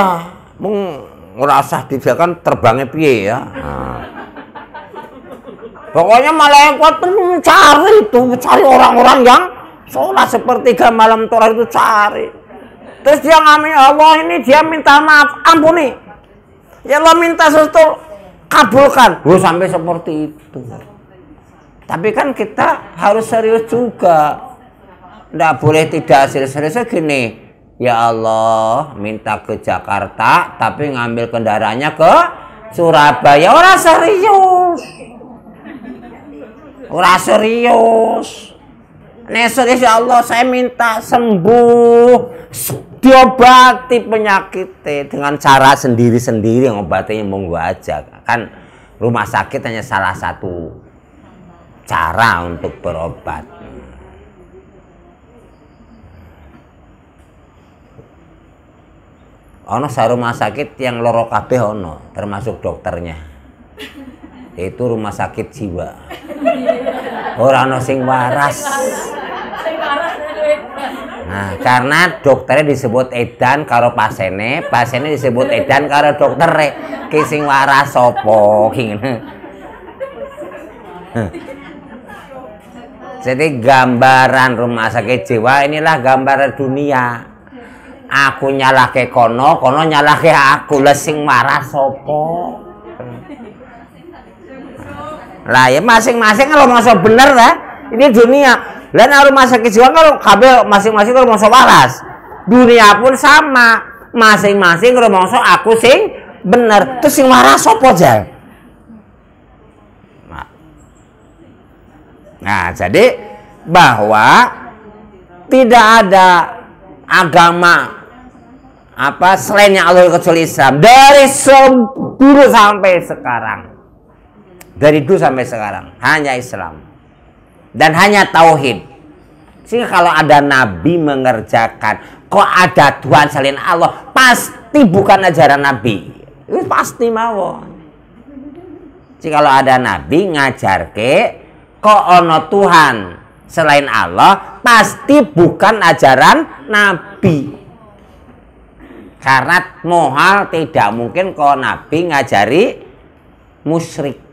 ngerasa dia kan terbangnya piye ya. Pokoknya malaikat mencari orang-orang yang sholat sepertiga malam terakhir itu cari. Terus dia ngamin, Allah ini dia minta maaf, ampuni. Ya Allah minta sesuatu, kabulkan. Sampai seperti itu. Tapi kan kita harus serius juga. Nggak boleh tidak serius-serius gini. Ya Allah minta ke Jakarta, tapi ngambil kendaraannya ke Surabaya. Orang serius. Orang serius. Serius ya Allah, saya minta sembuh, diobati penyakitnya dengan cara sendiri-sendiri, ngobatnya monggo aja. Kan rumah sakit hanya salah satu cara untuk berobat. Ono sa rumah sakit yang loro kabeh ono, termasuk dokternya. Itu rumah sakit jiwa. Ora ono sing waras. Nah, karena dokternya disebut edan karo pasiennya disebut edan karo dokternya. Ki sing waras sapa ngene. Jadi gambaran rumah sakit jiwa inilah gambaran dunia. Aku nyalahke kono nyalahke aku, lah sing waras sapa? Lah ya masing-masing kalau masa bener lah. Ini dunia. Lah rumah sakit jiwa kalau kabeh masing-masing kalau masa waras. Dunia pun sama. Masing-masing kalau masa aku sing bener. Terus sing waras sapa jal? Nah, jadi bahwa tidak ada agama selainnya Allah kecuali Islam dari dulu sampai sekarang. Dari dulu sampai sekarang hanya Islam dan hanya tauhid. Sehingga kalau ada nabi mengerjakan, kok ada Tuhan selain Allah, pasti bukan ajaran nabi. Itu pasti mawon. Jadi kalau ada nabi ngajarke kok ono Tuhan selain Allah, pasti bukan ajaran nabi. Karena mohal tidak mungkin kok nabi ngajari musyrik.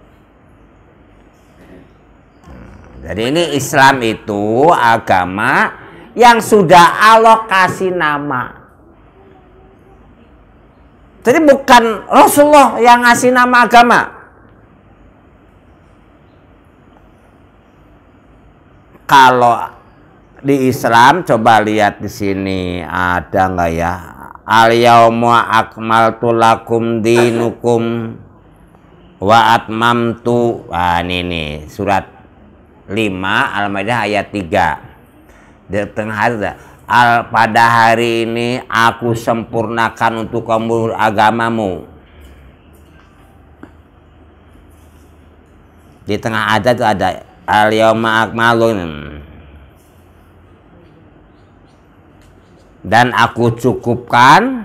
Jadi ini Islam itu agama yang sudah Allah kasih nama. Jadi bukan Rasulullah yang ngasih nama agama. Kalau di Islam coba lihat di sini ada nggak ya? Al-yauma akmaltu lakum dinukum wa atmamtu. Wah ini nih, surat 5 Al-Maidah ayat 3. Di tengah ada pada hari ini aku sempurnakan untuk kamu agamamu. Di tengah ada itu ada al-yauma akmalun, dan aku cukupkan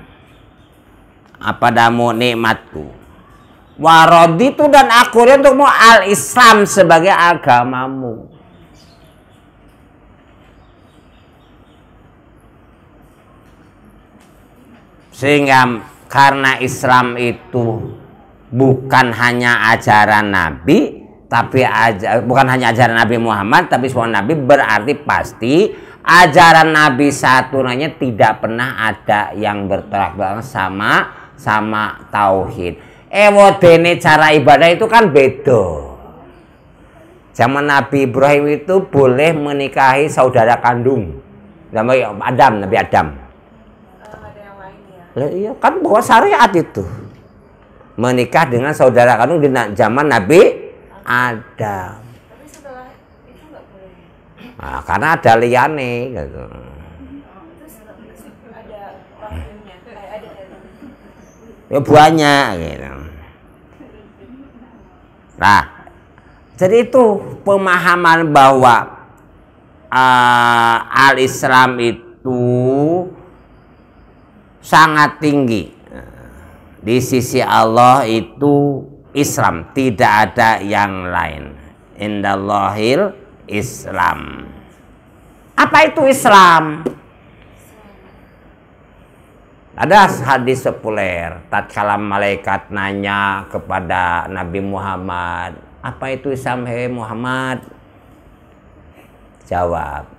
padamu nikmatku. Waraditu, dan aku untukmu al-Islam sebagai agamamu. Sehingga karena Islam itu bukan hanya ajaran Nabi, tapi bukan hanya ajaran Nabi Muhammad, tapi semua Nabi, berarti pasti ajaran Nabi saturnya tidak pernah ada yang bertolak belakang sama tauhid. Dene cara ibadah itu kan beda. Zaman Nabi Ibrahim itu boleh menikahi saudara kandung, Nabi Adam. Ada yang lain ya? Iya, kan bawa syariat itu. Menikah dengan saudara kandung di zaman Nabi Adam. Tapi setelah itu nggak boleh. Nah, karena ada liane gitu. Terus ada wakilnya, ada Ya banyak gitu. Nah, jadi itu pemahaman bahwa al-Islam itu sangat tinggi. Di sisi Allah itu Islam, tidak ada yang lain. Indallahil Islam. Apa itu Islam? Ada hadis populer, tatkala malaikat nanya kepada Nabi Muhammad, apa itu Islam, hei Muhammad? Jawab,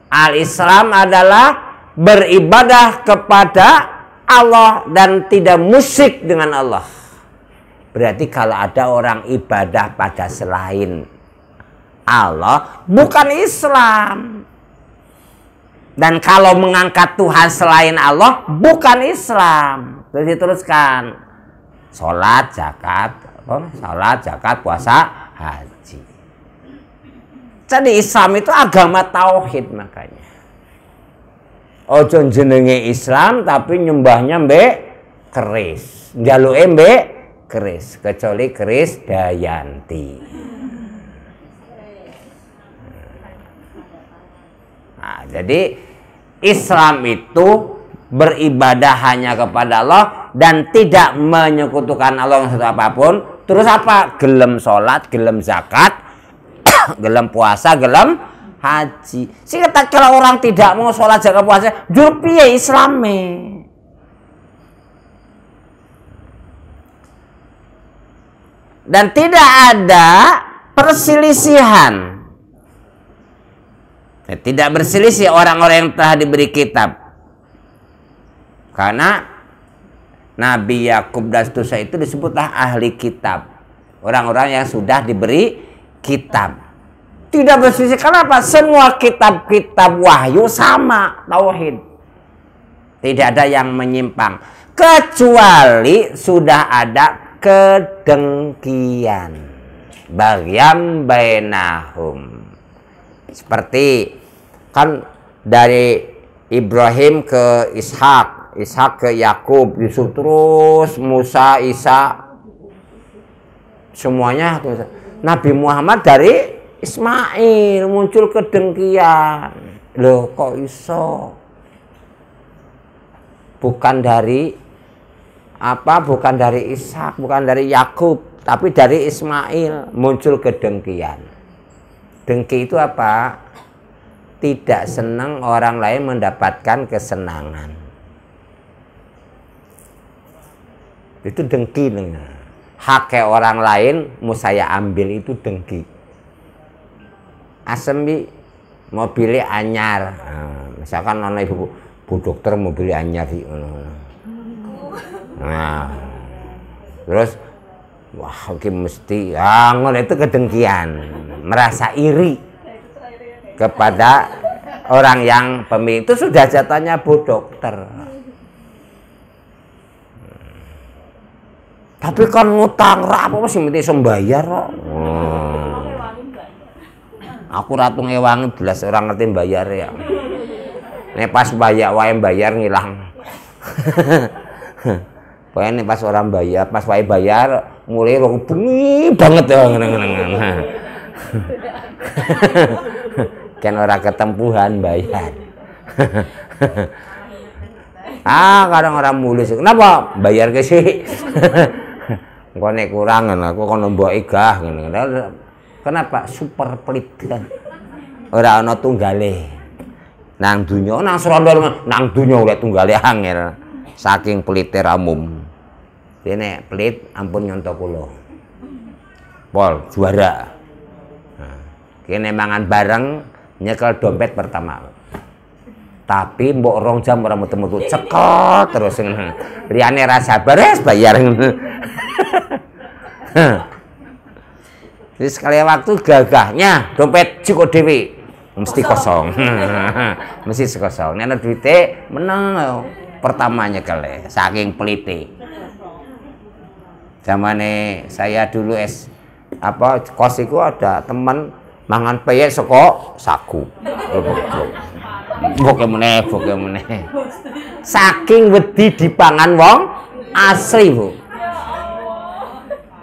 al-Islam adalah beribadah kepada Allah dan tidak musyrik dengan Allah. Berarti kalau ada orang ibadah pada selain Allah, bukan Islam. Dan kalau mengangkat Tuhan selain Allah, bukan Islam. Terus diteruskan, sholat, zakat, puasa, haji. Jadi Islam itu agama tauhid makanya. Ojo jenenge Islam tapi nyembahnya mbek keris, njaluke mbek keris, kecuali keris Dayanti. Nah, jadi Islam itu beribadah hanya kepada Allah dan tidak menyekutukan Allah dengan sesuatu apapun. Terus apa? Gelem sholat, gelem zakat, gelem puasa, gelem haji. Sehingga kalau orang tidak mau sholat, zakat, puasa, jur piye Islame? Dan tidak ada perselisihan. Tidak berselisih orang-orang yang telah diberi kitab. Karena Nabi Yakub dan seterusnya itu disebutlah ahli kitab. Orang-orang yang sudah diberi kitab. Tidak berselisih. Kenapa? Semua kitab-kitab wahyu sama tauhid. Tidak ada yang menyimpang. Kecuali sudah ada kedengkian. Bagyam bainahum. Seperti kan dari Ibrahim ke Ishak, Ishak ke Yakub, Yusuf terus, Musa, Isa. Semuanya Nabi Muhammad dari Ismail, muncul kedengkian. Loh kok iso? Bukan dari apa? Bukan dari Ishak, bukan dari Yakub, tapi dari Ismail muncul kedengkian. Dengki itu apa? Tidak senang orang lain mendapatkan kesenangan. Itu dengki. Hak orang lain mau saya ambil, itu dengki. Asem bi mobilnya anyar. Misalkan ana ibu dokter mobilnya anyar sih. Nah, terus wah oke mesti ngono, itu kedengkian, merasa iri kepada orang yang pemilik. Itu sudah jatahnya bu dokter. Tapi kan ngutang apa masih mesti sembayar kok. Aku ratu ngewangi belas orang ngerti bayar ya. Nek pas bayar wae bayar ngilang. Pokoknya nih pas orang bayar, pas wae bayar mulai bengi banget ya. Kan orang ketempuhan bayar. Kadang orang mulus. Kenapa bayar ke sih? Kok nek kurangan aku kono mbok igah ngene. Kenapa super pelit kan? Ora ana tunggale. Nang dunya nang srondol nang dunya oleh tunggale angel. Saking pelite ramum. Dene pelit ampun nyontok kula. Pol juara. Nah, kene mangan bareng nyekel dompet pertama. Tapi mbok rong jam ora metu-metu cekel terus ngene. Liyane ra sabar wis bayar ngene. Jadi sekali waktu gagahnya dompet cukup dewi mesti kosong. Mesti kosong. Nek ana duite meneng pertamanya kali saking pelite. Zamane saya dulu kos iku ada teman mangan peyek saka saku. Boke meneh. Saking wedi dipangan wong asli, Bu.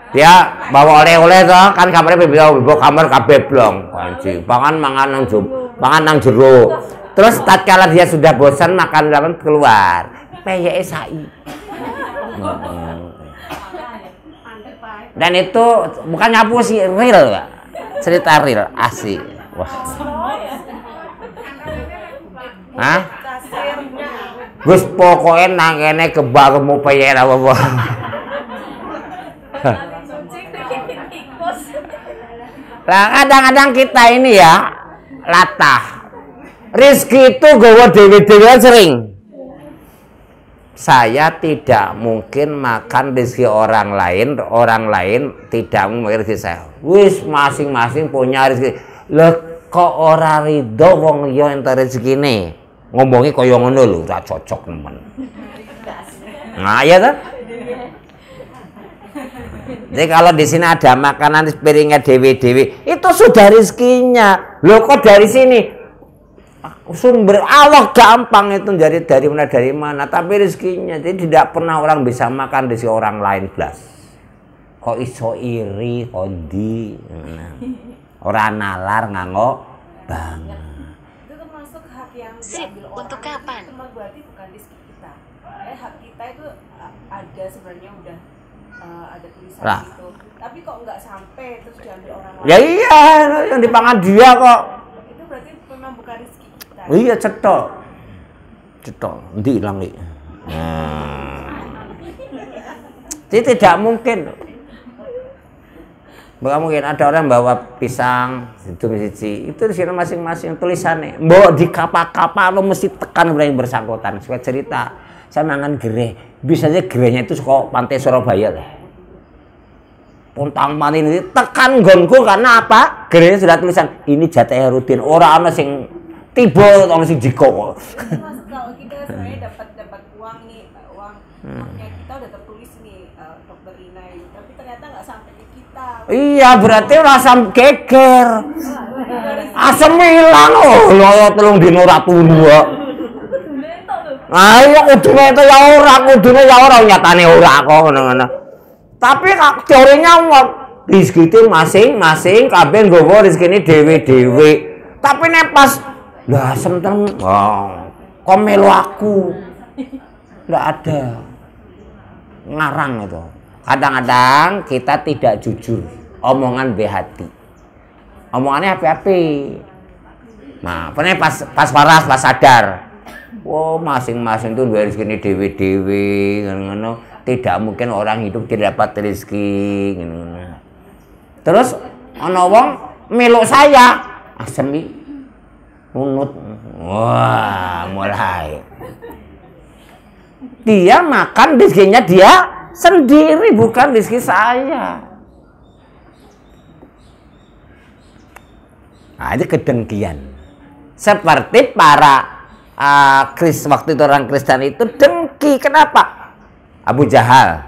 Dia bawa oleh-oleh toh, kan kamarnya bebek kamar kabeh blong. Anjing, mangan nang jero. Terus tatkala dia sudah bosan makan keluar, peyeke sai. Dan itu bukan nyapu sih, real, Pak. Cerita real, asik. Wah. Hah? Gus pokoknya nang kene kebarmu peyek apa-apa. Nah, kadang-kadang kita ini ya latah. Rizki itu gawa dewe-dewe sering. Saya tidak mungkin makan rezeki orang lain tidak mungkin rezeki saya. Wis masing-masing punya rezeki. Lah kok ora rido wong liya entuk rezekine. Ngomongi kaya ngono lho, ora cocok nemen. Nah, ya kan? Jadi kalau di sini ada makanan di piringnya dewi-dewi, itu sudah rezekinya. Loh kok dari sini? Sumber Allah gampang itu dari mana? Tapi rezekinya. Jadi tidak pernah orang bisa makan rezeki orang lain belas. Kok iso iri, kondi, orang nalar nganggo bang. Itu termasuk hak yang diambil orang. Untuk kapan? Itu berarti bukan rezeki kita. Hak kita itu ada sebenarnya udah. Ada tulisan gitu, tapi kok nggak sampai terus diambil orang lain? Ya iya, yang dipangan dia kok. Itu berarti memang bukan rezeki kita. Iya cetok, nanti hilang nih. Jadi tidak mungkin. Bukan mungkin ada orang bawa pisang itu di sini masing-masing tulisannya. Mbok di kapal lo mesti tekan yang bersangkutan. Saya cerita, saya mangan gereh. Bisa aja gerehnya itu kok pantai Surabaya lah. Pontang manin ini tekan gonku karena apa? Gerehnya sudah tulisan ini jatah rutin. Orang ana sing tiba orang sing jiko. Mas, kalau kita sebenarnya dapat uang nih, uangnya kita udah tertulis nih dokter Rina ini, tapi ternyata nggak sampai ke kita. Iya berarti rasa geger. Asem ilang lho telung dino ra turu. Ayo kudune itu ya ora nyatane ora kok ngono-ngono. Tapi teorinya rezeki itu masing-masing kabeh nggawa rezekine dhewe-dhewe. Tapi nek pas lah senten kok melu aku. Nggak ada. Ngarang itu. Kadang-kadang kita tidak jujur, omongan hati. Omongannya api-api. Nah, pas waras, pas sadar. Oh, masing-masing itu rezeki dhewe-dhewe ngono. Tidak mungkin orang hidup tidak dapat rezeki ngono. Terus ana wong meluk saya, asemi unut. Wah, mulai. Dia makan rezekinya dia sendiri, bukan rezeki saya. Nah, itu kedengkian. Seperti para waktu itu orang Kristen itu dengki. Kenapa? Abu Jahal.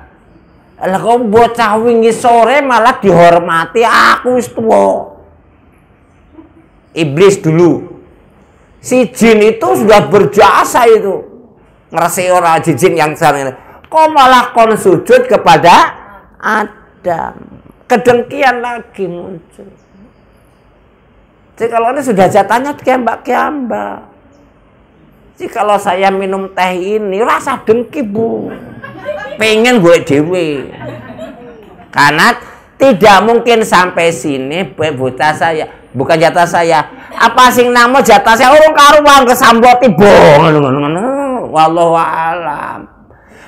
Lah kok bocah wingi sore malah dihormati, aku wis tuwa. Iblis dulu. Si jin itu sudah berjasa itu. Ngerasi orang jin yang sana. Kok malah kon sujud kepada Adam. Kedengkian lagi muncul. Jadi kalau ini sudah jatahnya kiambak-kiambak. Jadi kalau saya minum teh ini rasa dengki, Bu. Pengen gue dewe. Karena tidak mungkin sampai sini jatah saya, bukan jatah saya. Apa sing namo jatah saya urung karuan kesamboti bong. Wallahu a'lam.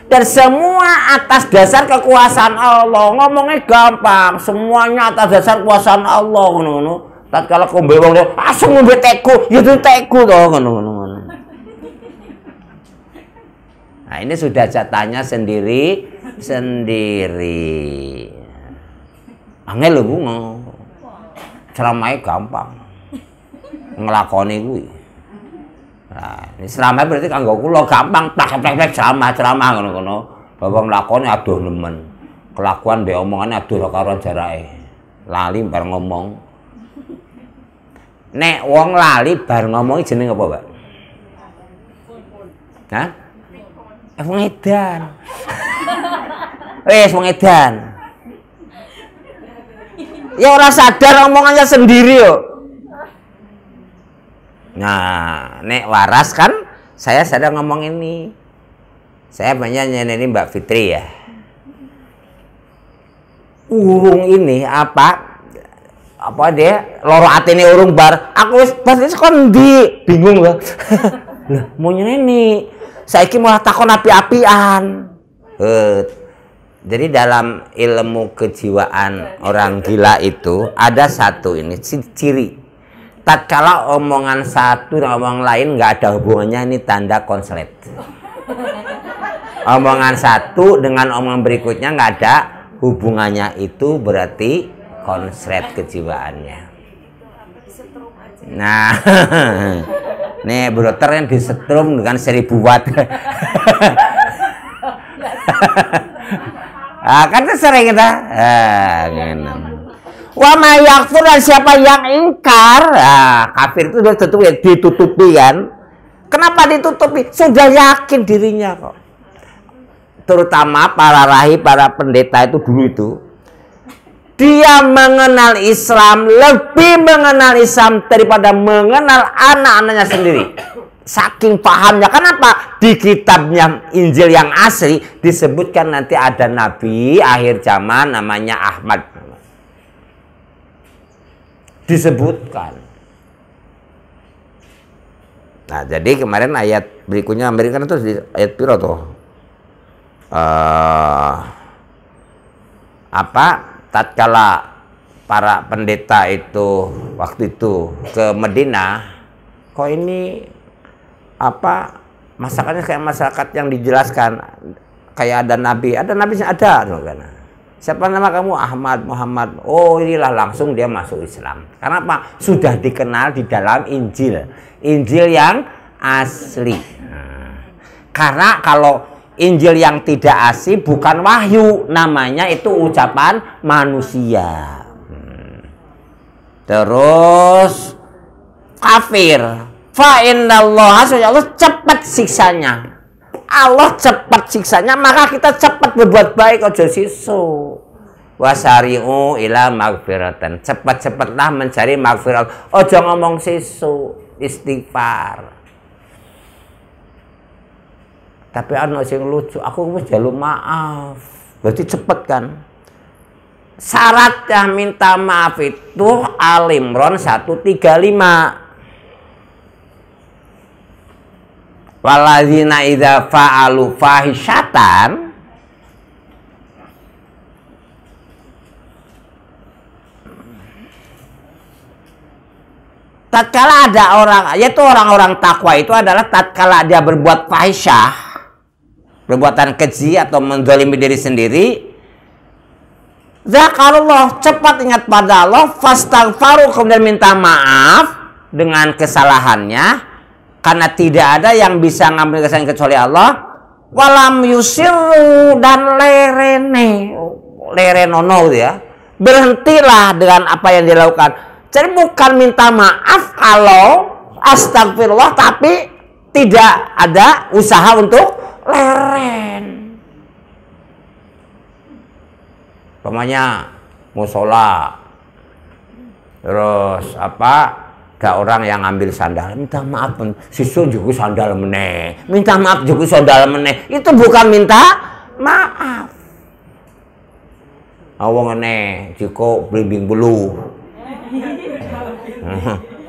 Dan semua atas dasar kekuasaan Allah. Ngomongnya gampang, semuanya atas dasar kekuasaan Allah ngono. Tatkala kombe wong asem ngombe teku, ya itu teku to ngono. Nah, ini sudah jatahnya sendiri. Angel lho, Bu. Ceramahnya gampang. Ngelakoni kuwi. Nah, ini ceramah berarti kanggo kula gampang plek ceramah ngono-ngono. Bapak nglakoni aduh nemen. Kelakuan mbek omongane aduh karo jarake. Lali bar ngomong. Nek wong lali bar ngomongi jeneng apa, Pak? Hah? Wong edan. Wes wong edan. Ya ora sadar omongannya sendiri yo. Nah, nek waras kan saya sadar ngomong ini. Saya banyak nyanyi Mbak Fitri ya. Urung ini apa dia loro atine urung bar. Aku wis pas wis kon ndi bingung lho. Lah mau nyeneni. Saiki malah takon api-apian. Jadi dalam ilmu kejiwaan orang gila itu ada satu ini ciri. Tatkala omongan satu dan omongan lain nggak ada hubungannya, ini tanda konslet. Omongan satu dengan omongan berikutnya nggak ada hubungannya, itu berarti konslet kejiwaannya. Nah, nih broter yang disetrum dengan 1000 watt. Kan sering kita. Wa ma yakfur, dan siapa yang ingkar, kafir itu sudah ditutupi kan. Kenapa ditutupi? Sudah yakin dirinya kok. Terutama para rahi, para pendeta itu dulu itu. Dia mengenal Islam, lebih mengenal Islam daripada mengenal anak-anaknya sendiri. Saking pahamnya. Kenapa? Di kitabnya Injil yang asli disebutkan nanti ada nabi akhir zaman namanya Ahmad. Disebutkan. Nah, jadi kemarin ayat berikutnya Amerika itu di ayat piro tuh? Tatkala para pendeta itu waktu itu ke Madinah, kok ini masakannya kayak masyarakat yang dijelaskan kayak ada nabi ada. Siapa nama kamu? Ahmad, Muhammad. Oh, inilah langsung dia masuk Islam. Karena apa? Sudah dikenal di dalam Injil yang asli. Karena kalau Injil yang tidak asli bukan wahyu, namanya itu ucapan manusia. Terus kafir. Fa innallaha, Allah cepat siksanya. Allah cepat siksanya, maka kita cepat berbuat baik, ojo sisu. wasari'u ila magfiratan. Cepat-cepatlah mencari magfirat. Ojo ngomong sesu, istighfar. Tapi ana sing lucu, aku wis njaluk maaf. Berarti cepet kan? Syaratnya minta maaf itu Al-Imran 135. Waladzina idza fa'alu fahisyatan tatkala ada orang, yaitu orang-orang takwa itu adalah tatkala dia berbuat fahisyah, perbuatan keji atau menzalimi diri sendiri, zakarullah, cepat ingat pada Allah, fastaghfaru, kemudian minta maaf dengan kesalahannya, karena tidak ada yang bisa ngambil kesalahan kecuali Allah. Walam yusiru, dan lerenono ya, berhentilah dengan apa yang dilakukan. Jadi bukan minta maaf kalau astagfirullah, tapi tidak ada usaha untuk leren. Pokoknya musola, terus apa? Ada orang yang ambil sandal, minta maaf, sisu juga sandal meneh, minta maaf juga sandal meneh, itu bukan minta maaf. Awang meneh, jiko blimbing bulu.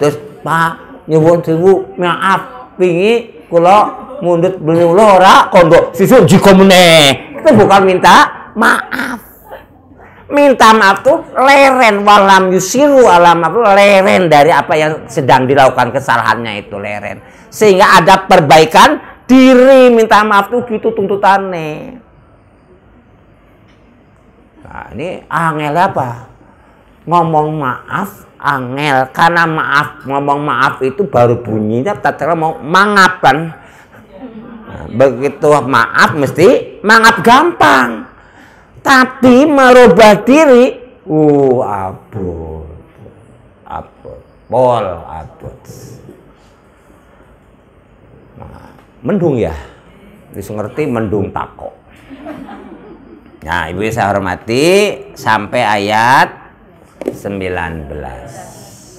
Terus Pak nyuwun sewu maaf, wingi kula mundut blimbing bulu ora kondo sisu jiko meneh, itu bukan minta maaf. Minta maaf tuh leren, walam yusiru alam, leren dari apa yang sedang dilakukan, kesalahannya itu leren, sehingga ada perbaikan diri. Minta maaf tuh gitu tuntutannya. Nah, ini angel apa? Ngomong maaf angel, karena maaf, ngomong maaf itu baru bunyinya tatkala mau mangap kan. Nah, begitu maaf mesti mangap gampang. Tapi merubah diri, abot, pol, abot. Nah, mendung ya, bisa ngerti mendung tako. Nah, ibu saya hormati sampai ayat 19.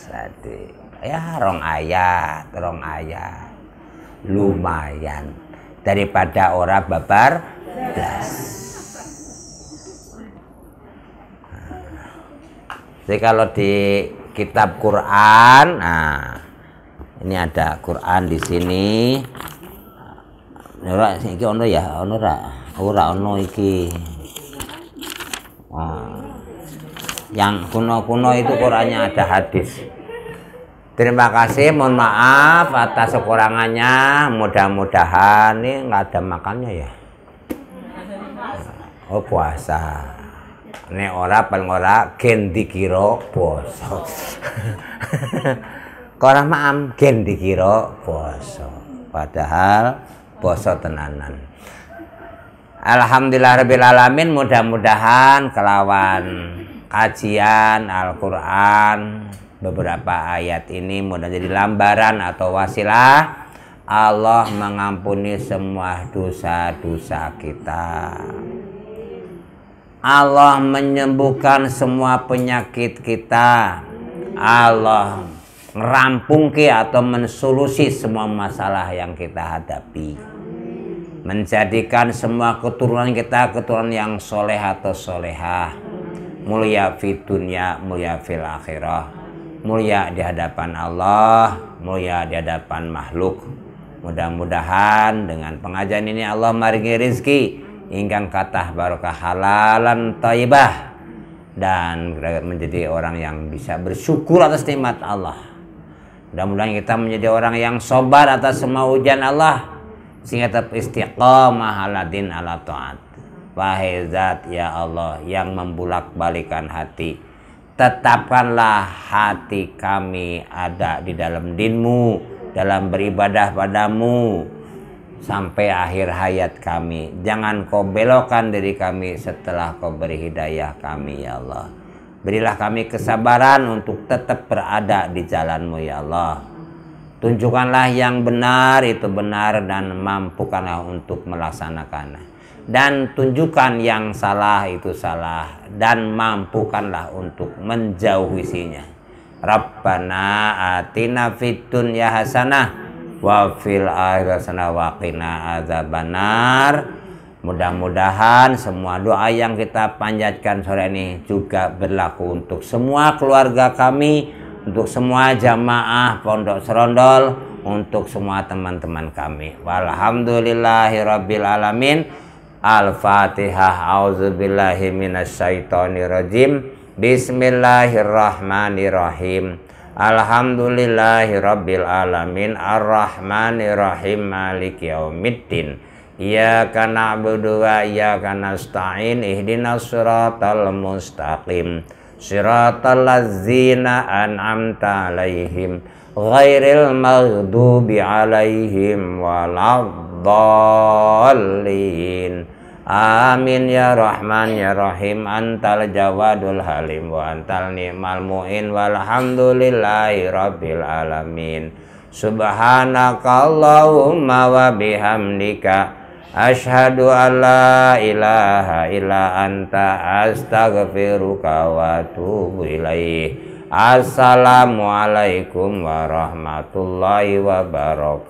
Tadi, ya rong ayat, lumayan daripada orang babar blas. Jadi kalau di kitab Quran, nah ini ada Quran di sini. Ora iki ono ya, ono ora ono iki. Yang kuno-kuno itu Qurannya ada hadis. Terima kasih, mohon maaf atas kekurangannya. Mudah-mudahan ini nggak ada makannya ya. Oh puasa. Nek ora paling ora gen dikira poso. Ora maam gen dikira poso. Padahal poso tenanan. Alhamdulillahirabbil alamin, mudah-mudahan kelawan kajian Al-Qur'an beberapa ayat ini mudah jadi lambaran atau wasilah Allah mengampuni semua dosa-dosa kita. Allah menyembuhkan semua penyakit kita. Allah ngerampungke atau mensolusi semua masalah yang kita hadapi. Menjadikan semua keturunan kita keturunan yang soleh atau solehah. Mulia fid dunya, mulia fil akhirah. Mulia di hadapan Allah, mulia di hadapan makhluk. Mudah-mudahan dengan pengajian ini Allah maringi rezeki ingkang kathah barokah halalan thayyibah dan menjadi orang yang bisa bersyukur atas nikmat Allah. Mudah-mudahan kita menjadi orang yang sabar atas semua ujian Allah sehingga tetap istiqamah ala din ala taat. Wahai Zat ya Allah yang membulak-balikan hati, tetapkanlah hati kami ada di dalam dinmu, dalam beribadah padamu sampai akhir hayat kami. Jangan kau belokkan diri kami setelah kau beri hidayah kami ya Allah. Berilah kami kesabaran untuk tetap berada di jalanmu ya Allah. Tunjukkanlah yang benar itu benar dan mampukanlah untuk melaksanakannya. dan tunjukkan yang salah itu salah dan mampukanlah untuk menjauhisinya. Rabbana atina fid dunya hasanah wa fil akhirati hasanah wa qina adzabannar. Mudah-mudahan semua doa yang kita panjatkan sore ini juga berlaku untuk semua keluarga kami, untuk semua jamaah Pondok Serondol, untuk semua teman-teman kami. Walhamdulillahirabbil alamin. Al-Fatihah. A'udzubillahi minasyaitonirrajim. Bismillahirrahmanirrahim. Alhamdulillahirabbil alamin. Arrahmanirrahim. Maliki yaumiddin. Iyyaka na'budu wa iyyaka nasta'in. Ihdinas siratal mustaqim. Siratal ladzina an'amta 'alaihim ghairil maghdubi 'alaihim waladdallin. Amin ya Rahman ya Rahim. Antal jawadul halim wa antal ni'mal mu'in walhamdulillahi rabbil alamin. Subhanaka Allahumma wa bihamdika asyhadu an la ilaha illa anta astaghfiruka wa atubu ilaih. Assalamualaikum warahmatullahi wabarakatuh.